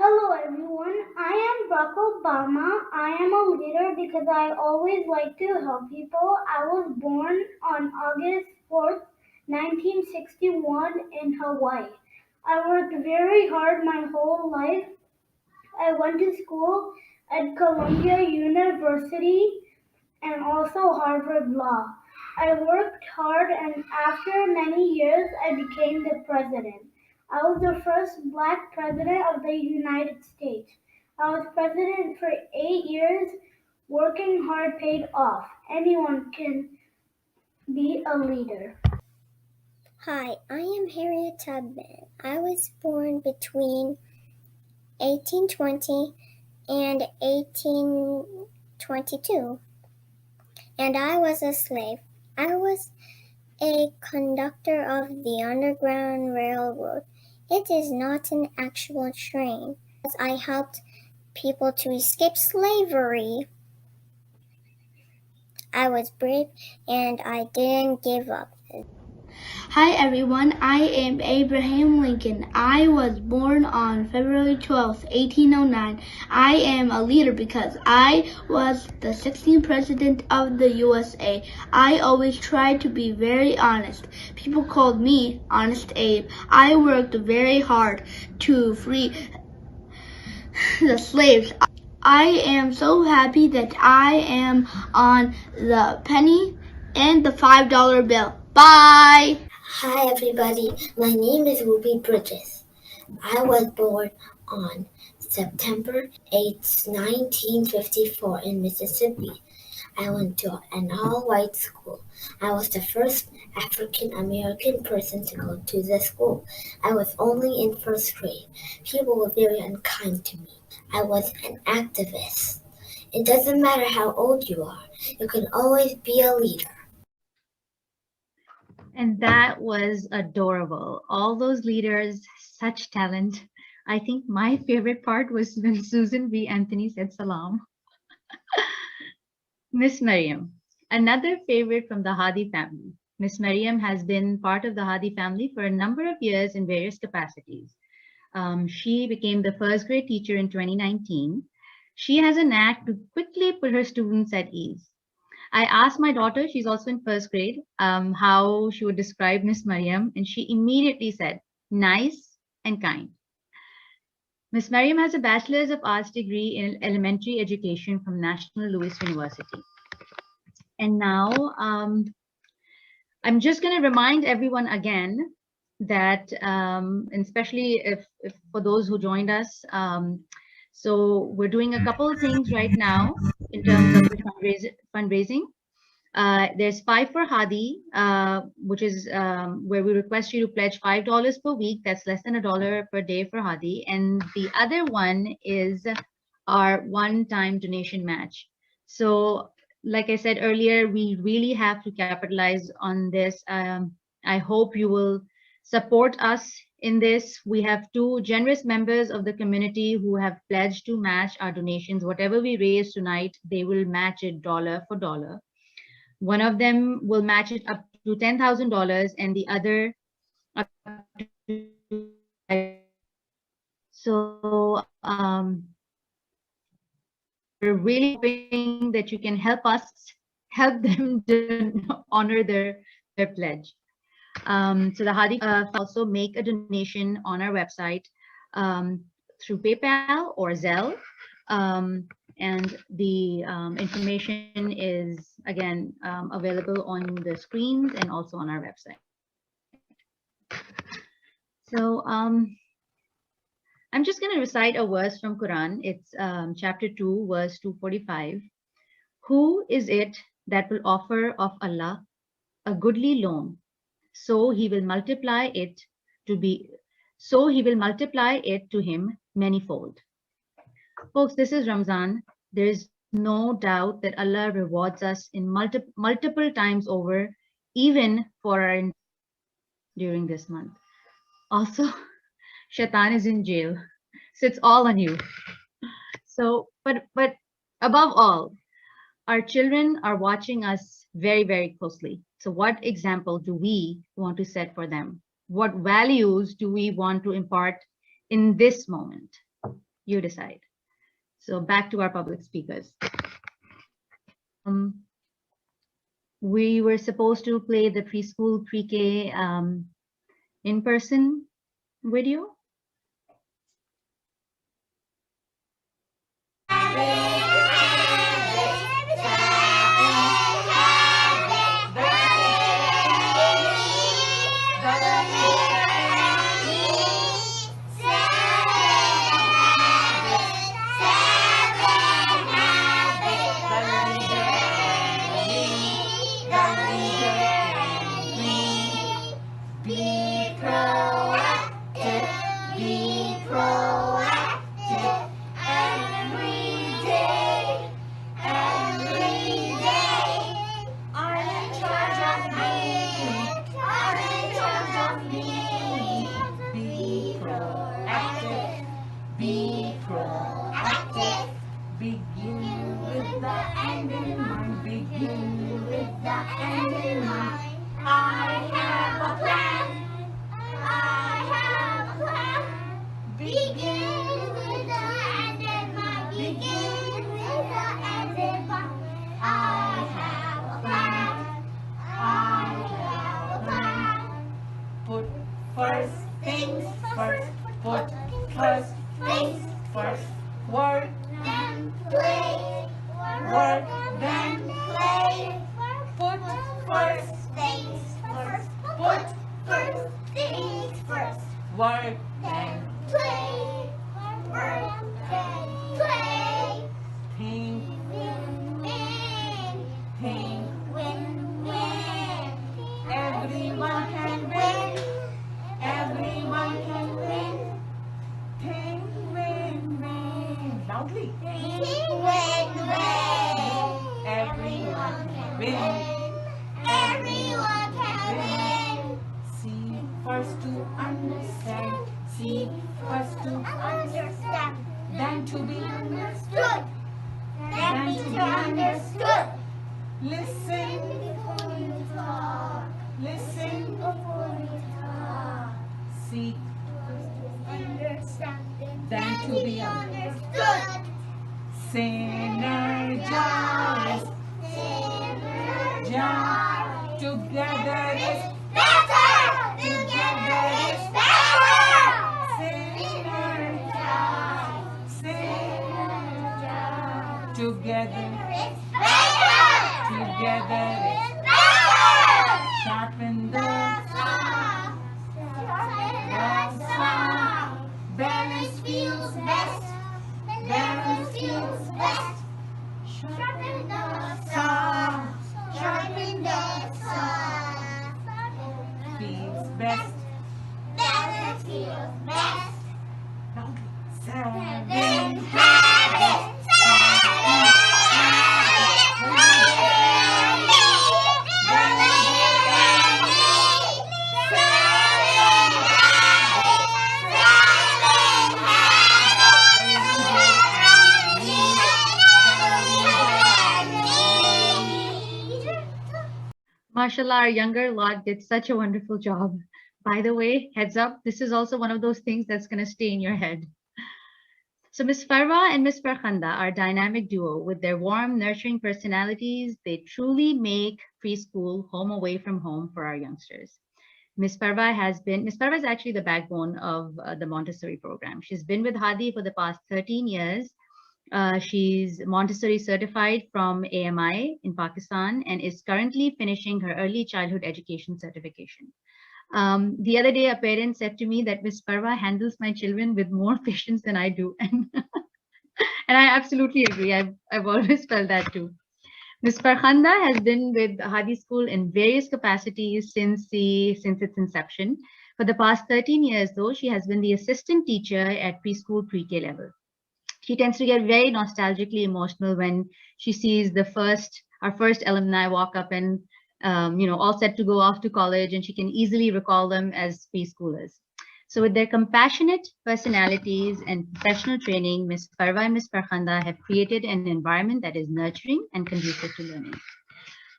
Hello everyone, I am Barack Obama. I am a leader because I always like to help people. I was born on August 4th, 1961 in Hawaii. I worked very hard my whole life. I went to school at Columbia University and also Harvard Law. I worked hard and after many years I became the president. I was the first black president of the United States. I was president for 8 years. Working hard paid off. Anyone can be a leader.
Hi, I am Harriet Tubman. I was born between 1820 and 1822, and I was a slave. I was a conductor of the Underground Railroad. It is not an actual train. I helped people to escape slavery. I was brave and I didn't give up.
Hi everyone, I am Abraham Lincoln. I was born on February 12th, 1809. I am a leader because I was the 16th president of the USA. I always tried to be very honest. People called me Honest Abe. I worked very hard to free the slaves. I am so happy that I am on the penny and the $5 bill. Bye!
Hi everybody, my name is Ruby Bridges. I was born on September 8, 1954 in Mississippi. I went to an all-white school. I was the first African American person to go to the school. I was only in first grade. People were very unkind to me. I was an activist. It doesn't matter how old you are, you can always be a leader.
And that was adorable. All those leaders, such talent. I think my favorite part was when Susan B. Anthony said salam. Miss Mariam, another favorite from the Hadi family. Miss Mariam has been part of the Hadi family for a number of years in various capacities. She became the first grade teacher in 2019. She has a knack to quickly put her students at ease. I asked my daughter, she's also in first grade, how she would describe Miss Mariam, and she immediately said, nice and kind. Miss Mariam has a Bachelor's of Arts degree in elementary education from National Louis University. And now, I'm just going to remind everyone again that, and especially if for those who joined us, so we're doing a couple of things right now in terms of the fundraising. There's 5 for Hadi, which is where we request you to pledge $5 per week. That's less than $1 per day for Hadi. And the other one is our one-time donation match. So like I said earlier, we really have to capitalize on this. I hope you will support us in this. We have 2 generous members of the community who have pledged to match our donations. Whatever we raise tonight, they will match it dollar for dollar. One of them will match it up to $10,000 and the other up to so we're really hoping that you can help us help them to honor their pledge. So the Hadi also make a donation on our website through PayPal or Zelle. And the information is again available on the screens and also on our website. So I'm just going to recite a verse from Quran. It's chapter 2, verse 245. Who is it that will offer of Allah a goodly loan? So he will multiply it to him manyfold. Folks, this is Ramzan. There is no doubt that Allah rewards us in multiple times over, even for our during this month. Also, Shaitan is in jail, so it's all on you. So, but above all, our children are watching us very, very closely. So what example do we want to set for them? What values do we want to impart in this moment? You decide. So back to our public speakers. We were supposed to play the preschool pre-K in-person video. Mashallah, our younger lot did such a wonderful job. By the way, heads up, this is also one of those things that's going to stay in your head. So Miss Farwa and Miss Farkhanda are a dynamic duo. With their warm, nurturing personalities, they truly make preschool home away from home for our youngsters. Miss Farwa is actually the backbone of the Montessori program. She's been with Hadi for the past 13 years. She's Montessori certified from AMI in Pakistan and is currently finishing her early childhood education certification. The other day, a parent said to me that Miss Farwa handles my children with more patience than I do. And I absolutely agree. I've always felt that too. Miss Farkhanda has been with Hadi School in various capacities since its inception. For the past 13 years, though, she has been the assistant teacher at preschool pre-K level. She tends to get very nostalgically emotional when she sees our first alumni walk up and all set to go off to college, and she can easily recall them as preschoolers. So with their compassionate personalities and professional training, Ms. Farwa and Ms. Farkhanda have created an environment that is nurturing and conducive to learning.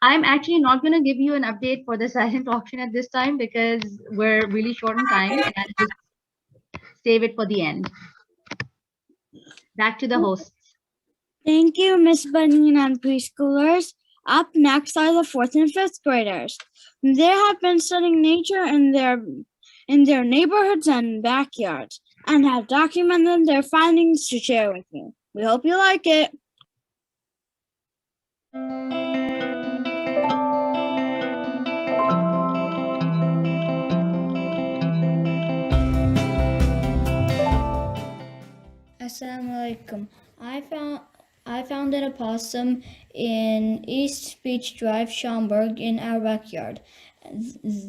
I'm actually not going to give you an update for the silent auction at this time because we're really short on time, and I'll just save it for the end. Back to the hosts.
Thank you, Miss Bunny and preschoolers. Up next are the 4th and 5th graders. They have been studying nature in their neighborhoods and backyards and have documented their findings to share with you. We hope you like it.
Assalamu alaikum. I found an opossum in East Beach Drive, Schaumburg, in our backyard.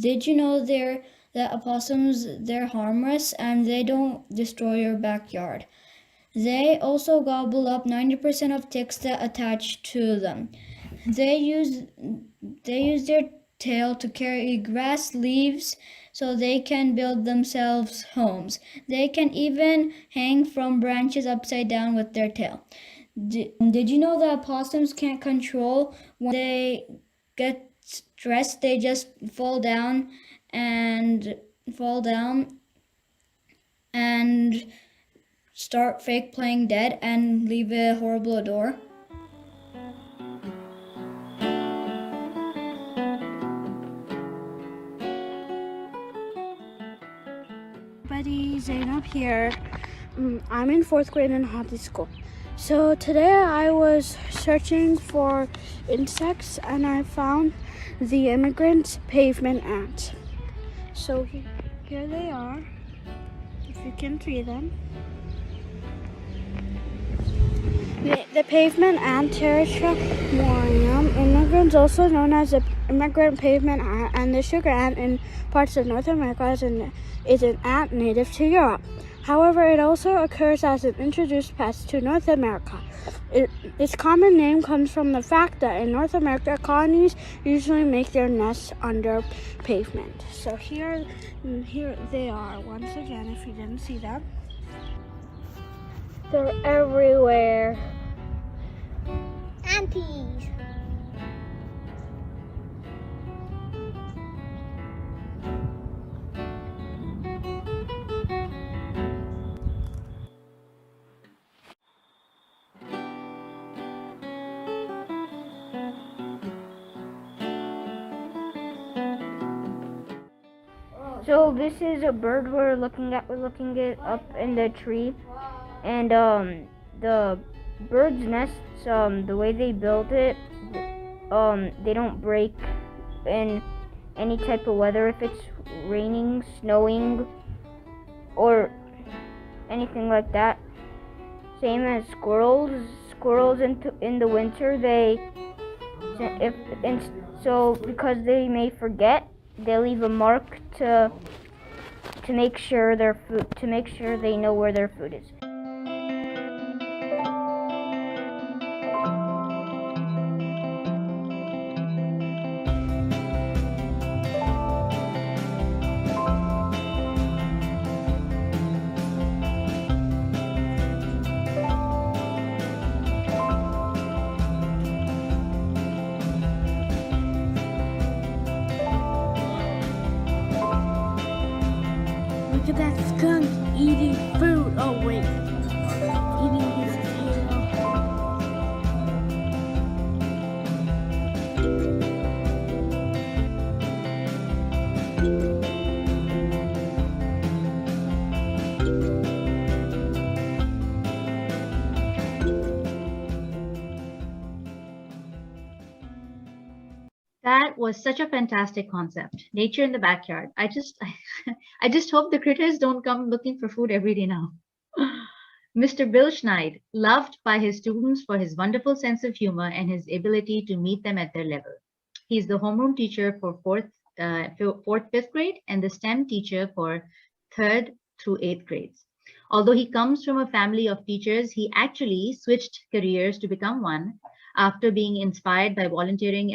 Did you know that opossums, they're harmless and they don't destroy your backyard? They also gobble up 90% of ticks that attach to them. They use their tail to carry grass, leaves, so they can build themselves homes. They can even hang from branches upside down with their tail. Did you know that opossums can't control when they get stressed? They just fall down and start fake playing dead and leave a horrible odor.
Everybody, Zainab here. I'm in 4th grade in Hadi School. So today I was searching for insects and I found the immigrant pavement ant. So here they are, if you can see them. The pavement ant, Pterotra morium, immigrants, also known as the immigrant pavement ant and the sugar ant in parts of North America, is an ant native to Europe. However, it also occurs as an introduced pest to North America. Its common name comes from the fact that in North America, colonies usually make their nests under pavement. So here they are once again, if you didn't see them. They're everywhere.
Aunties.
So this is a bird we're looking at. We're looking it up in the tree, and the bird's nests, the way they build it, they don't break in any type of weather. If it's raining, snowing, or anything like that. Same as squirrels. Squirrels in the winter, so because they may forget, they leave a mark to make sure they know where their food is. Look at that skunk eating food. Oh wait, eating his tail.
That was such a fantastic concept. Nature in the backyard. I just hope the critters don't come looking for food every day now. Mr. Bill Schneid, loved by his students for his wonderful sense of humor and his ability to meet them at their level. He's the homeroom teacher for 4th, 5th grade and the STEM teacher for 3rd through 8th grades. Although he comes from a family of teachers, he actually switched careers to become one after being inspired by volunteering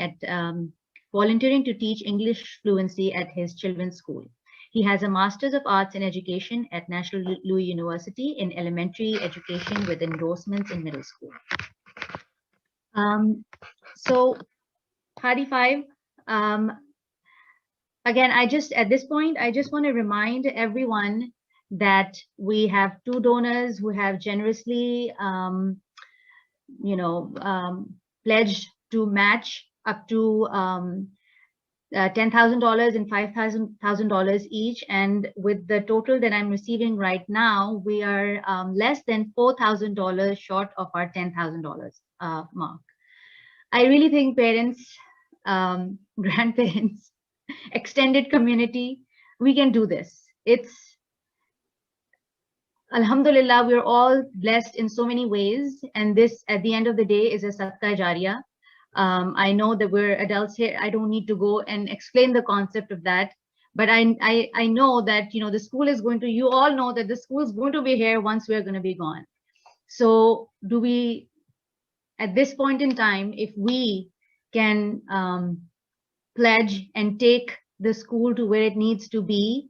to teach English fluency at his children's school. He has a Master's of Arts in Education at National Louis University in elementary education with endorsements in middle school. So, Hadi 5, again, at this point, I just want to remind everyone that we have 2 donors who have generously, pledged to match up to $10,000 and $5,000 each. And with the total that I'm receiving right now, we are less than $4,000 short of our $10,000 mark. I really think parents, grandparents, extended community, we can do this. It's Alhamdulillah, we're all blessed in so many ways. And this, at the end of the day, is a sadaqah jariyah. I know that we're adults here. I don't need to go and explain the concept of that. But I know that, the school is going to, you all know that the school is going to be here once we're going to be gone. So do we, at this point in time, if we can pledge and take the school to where it needs to be,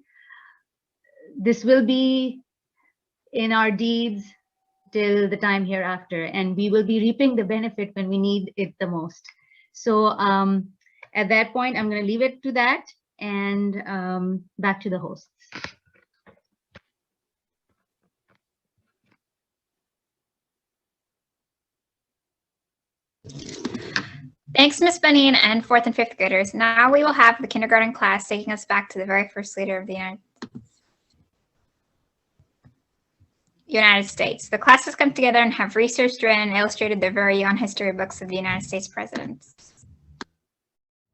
this will be in our deeds till the time hereafter, and we will be reaping the benefit when we need it the most. So at that point, I'm going to leave it to that, and back to the hosts.
Thanks, Ms. Benin and 4th and 5th graders. Now we will have the kindergarten class taking us back to the very first leader of the United States. The class has come together and have researched, written, and illustrated their very own history books of the United States presidents.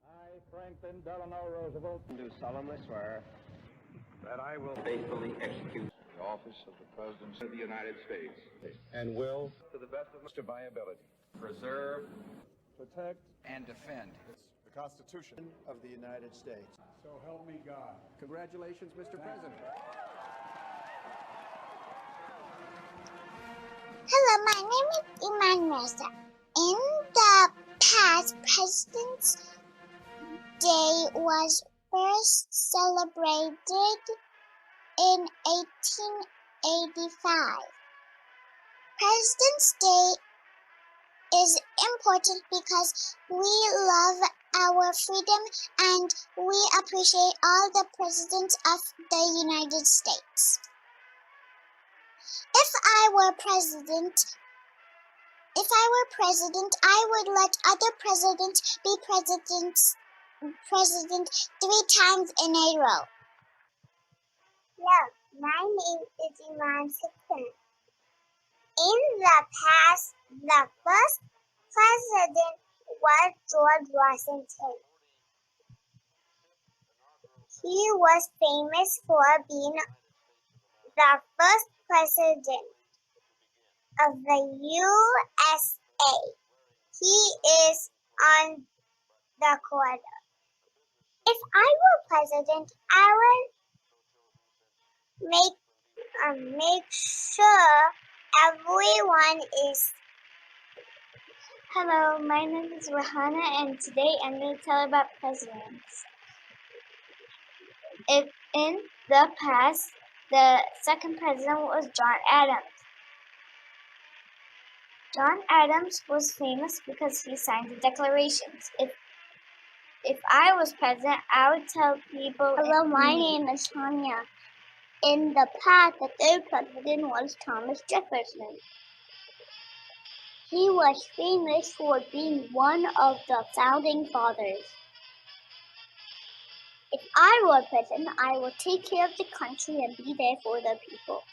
I, Franklin Delano Roosevelt, do solemnly swear that I will faithfully execute the office of the President of the United States and will, to the best of my ability, preserve, protect, and defend the Constitution of the United States. So help me God. Congratulations, Mr. President.
Hello, my name is Iman Mirza. In the past, President's Day was first celebrated in 1885. President's Day is important because we love our freedom and we appreciate all the presidents of the United States. If I were president, I would let other presidents be president 3 times in a row. Hello, my name is Iman Sikhan. In the past, the first president was George Washington. He was famous for being the first president of the USA. He is on the corner. If I were president, I would make sure everyone is. Hello, my name is Rahana, and today I'm going to tell about presidents. In the past, the second president was John Adams. John Adams was famous because he signed the declarations. If I was president, I would tell people. Hello, my name is Tanya. In the past, the third president was Thomas Jefferson. He was famous for being one of the founding fathers. If I were president, I would take care of the country and be there for the people.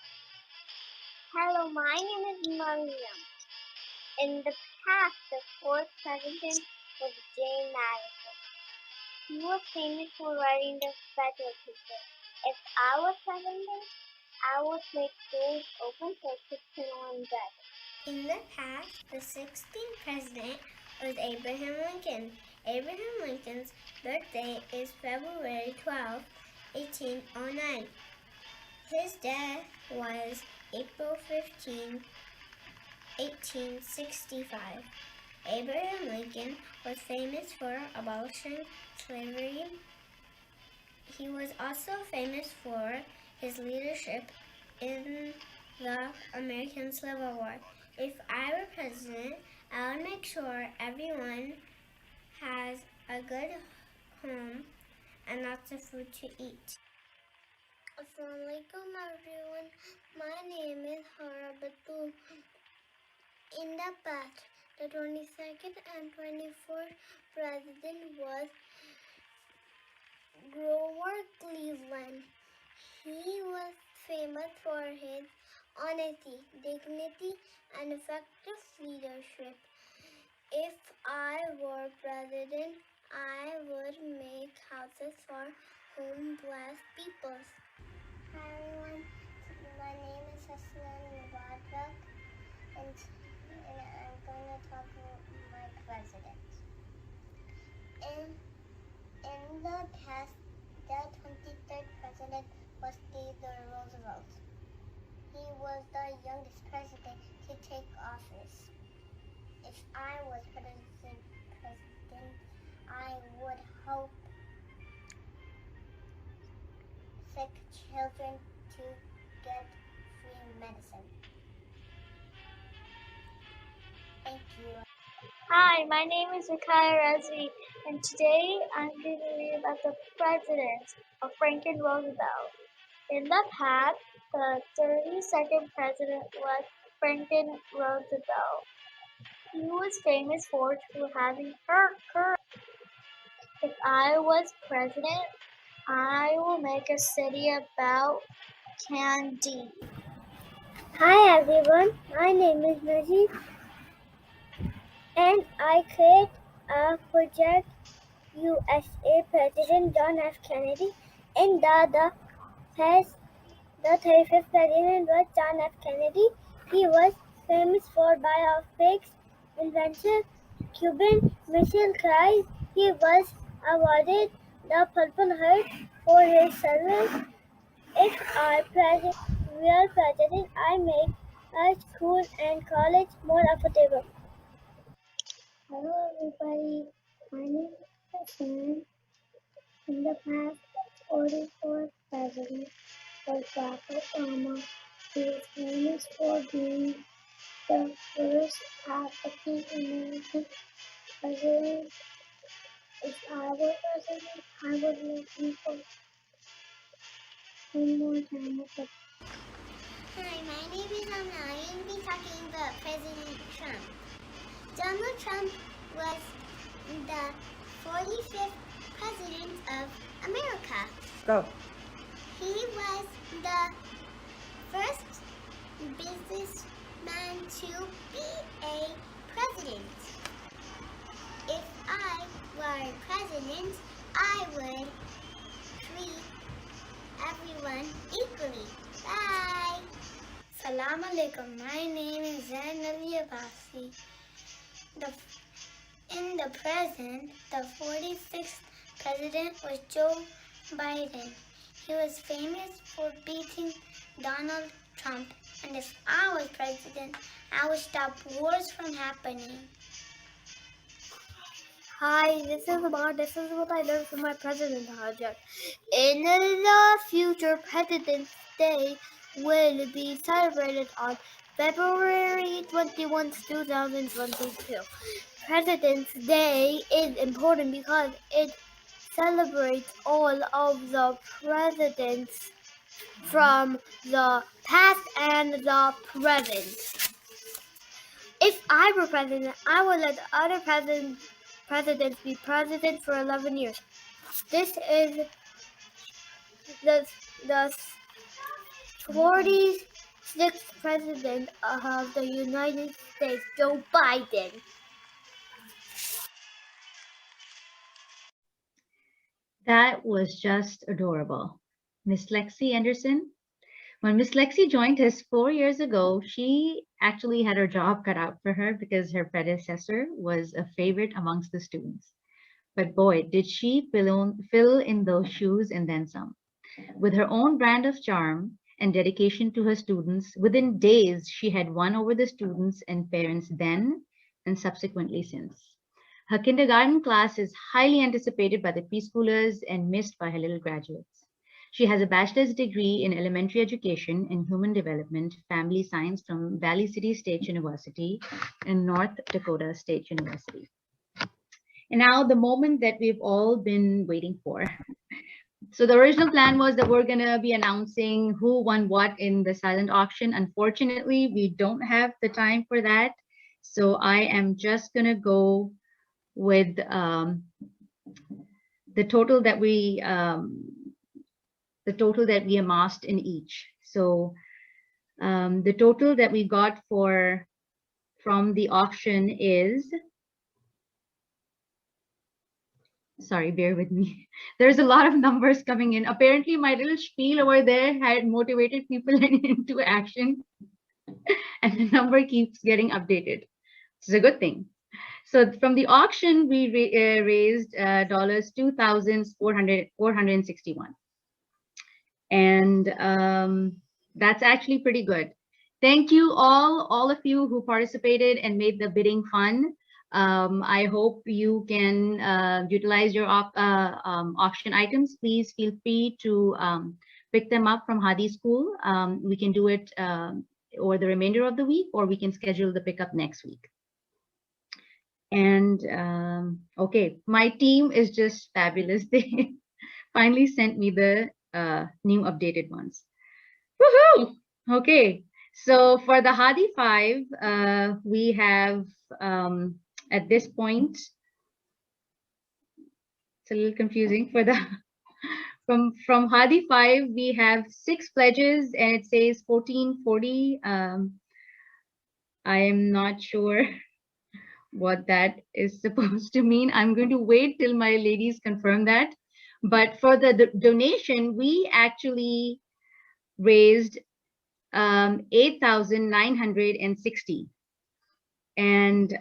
Hello, my name is Mariam. In the past, the fourth president was James Madison. He was famous for writing the federal paper. If I was president, I would make doors open so kids can learn better. In the past, the 16th president was Abraham Lincoln. Abraham Lincoln's birthday is February 12, 1809. His death was April 15, 1865. Abraham Lincoln was famous for abolishing slavery. He was also famous for his leadership in the American Civil War. If I were president, I would make sure everyone has a good home and lots of food to eat. Assalamualaikum everyone. My name is Hara Batul. In the past, the 22nd and 24th president was Grover Cleveland. He was famous for his honesty, dignity, and effective leadership. If I were president, I would make houses for homeless people. Hi everyone, my name is Hassan Mubarak, and I'm going to talk about my president. In the past, the 23rd president was Theodore Roosevelt. He was the youngest president to take office. If I was president, I would help sick children to get free medicine. Thank you.
Hi, my name is Rukiah Razvi, and today I'm going to read about the president of Franklin Roosevelt. In the past, the 32nd president was Franklin Roosevelt. He was famous for having courage. If I was president, I will make a city about candy.
Hi everyone, my name is Najib and I create a project USA President John F. Kennedy and the 35th president was John F. Kennedy. He was famous for biopics, inventor, Cuban Missile Crisis. He was awarded the Purple Heart for his service. If I were president, I make our school and college more affordable.
Hello everybody, my name is Hassan. In the past, 44th president was Barack Obama. He was famous for being the first African American president. If I were president, I would make people spend more time with the
Hi, my name is Amna. I'm going to be talking about President Trump. Donald Trump was the 45th president of America.
Go.
He was the first businessman to be a president. If I were president, I would treat everyone equally. Bye. Salam alaikum. My name is Zain Ali Abbasi. In the present, the 46th president was Joe Biden. He was famous for beating Donald Trump. And if I was president, I would stop wars from happening.
Hi, this is what I learned from my president project. In the future, President's Day will be celebrated on February 21, 2022. President's Day is important because it celebrates all of the presidents from the past and the present. If I were president, I would let other presidents be president for 11 years. This is the 46th president of the United States, Joe Biden.
That was just adorable. Miss Lexi Anderson. When Miss Lexi joined us 4 years ago, she actually had her job cut out for her because her predecessor was a favorite amongst the students. But boy, did she fill in those shoes and then some. With her own brand of charm and dedication to her students, within days she had won over the students and parents then and subsequently since. Her kindergarten class is highly anticipated by the preschoolers and missed by her little graduates. She has a bachelor's degree in elementary education and human development, family science from Valley City State University and North Dakota State University. And now the moment that we've all been waiting for. So the original plan was that we're going to be announcing who won what in the silent auction. Unfortunately, we don't have the time for that. So I am just going to go with the total that we amassed in each. So the total that we got from the auction is, sorry, bear with me. There's a lot of numbers coming in. Apparently my little spiel over there had motivated people into action and the number keeps getting updated. It's a good thing. So from the auction, we raised $2,461. And that's actually pretty good. Thank you all of you who participated and made the bidding fun. I hope you can utilize your auction items. Please feel free to pick them up from Hadi School. We can do it over the remainder of the week, or we can schedule the pickup next week. And okay, my team is just fabulous. They finally sent me the new updated ones. Woohoo! Okay, so for the Hadi 5, we have at this point, it's a little confusing for the from Hadi 5, we have 6 pledges and it says 1440. I am not sure what that is supposed to mean. I'm going to wait till my ladies confirm that. But for the donation, we actually raised 8,960. And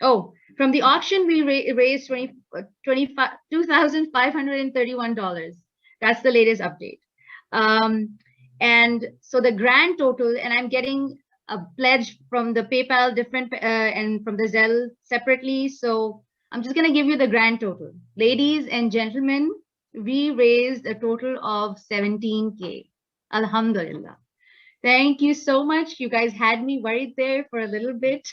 oh, from the auction, we raised $2,531. That's the latest update. And so the grand total, and I'm getting a pledge from the PayPal different and from the Zelle separately. So I'm just going to give you the grand total. Ladies and gentlemen, we raised a total of 17K. Alhamdulillah. Thank you so much. You guys had me worried there for a little bit,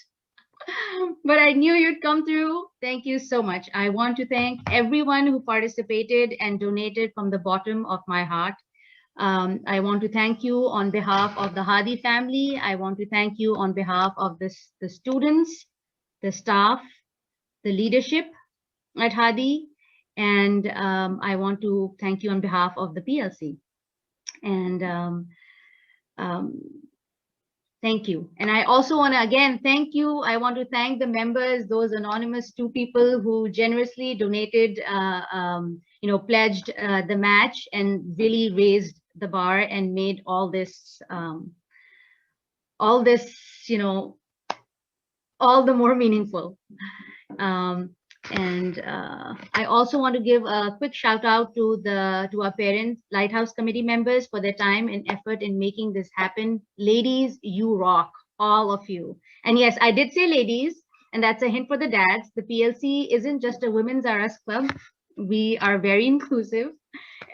but I knew you'd come through. Thank you so much. I want to thank everyone who participated and donated from the bottom of my heart. I want to thank you on behalf of the Hadi family. I want to thank you on behalf of the students, the staff, the leadership at Hadi, and I want to thank you on behalf of the PLC. And thank you. And I also want to again thank you. I want to thank the members, those anonymous 2 people who generously donated, pledged the match and really raised the bar and made all this, all the more meaningful. I also want to give a quick shout out to our parents, Lighthouse Committee members, for their time and effort in making this happen. Ladies, you rock, all of you. And yes, I did say ladies, and that's a hint for the dads. The PLC isn't just a women's R Us club. We are very inclusive,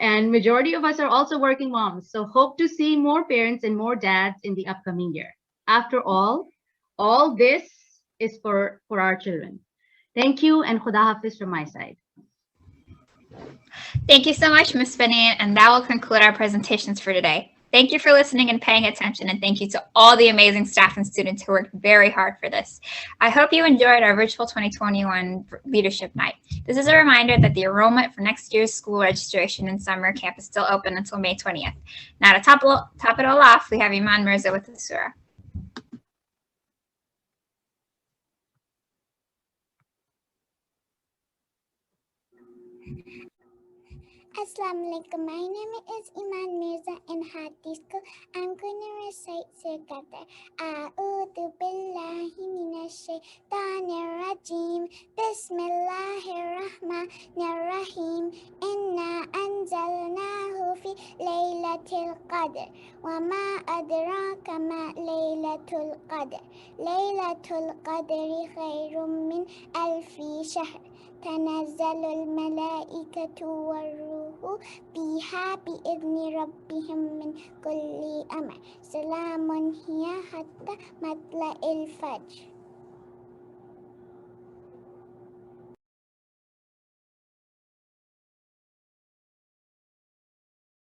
and majority of us are also working moms. So hope to see more parents and more dads in the upcoming year. After all this is for our children. Thank you, and Khuda Hafiz from my side.
Thank you so much, Ms. Benin, and that will conclude our presentations for today. Thank you for listening and paying attention, and thank you to all the amazing staff and students who worked very hard for this. I hope you enjoyed our virtual 2021 Leadership Night. This is a reminder that the enrollment for next year's school registration and summer camp is still open until May 20th. Now to top it all off, we have Iman Mirza with the surah.
Assalamu alaikum. My name is Iman Mirza in Hadi School. I'm going to recite Surah Qadr. A'udhu billahi minash shaitanir rajim. Bismillahir rahmanir rahim. Inna anzalnahu fi laylatil qadr. Wa ma adraka ma laylatul qadr. Laylatul qadri khairum min alfi shahr. تنزل الملائكة والروح فيها بإذن ربهم من كل أمر سلام هي حتى مطلع الفجر.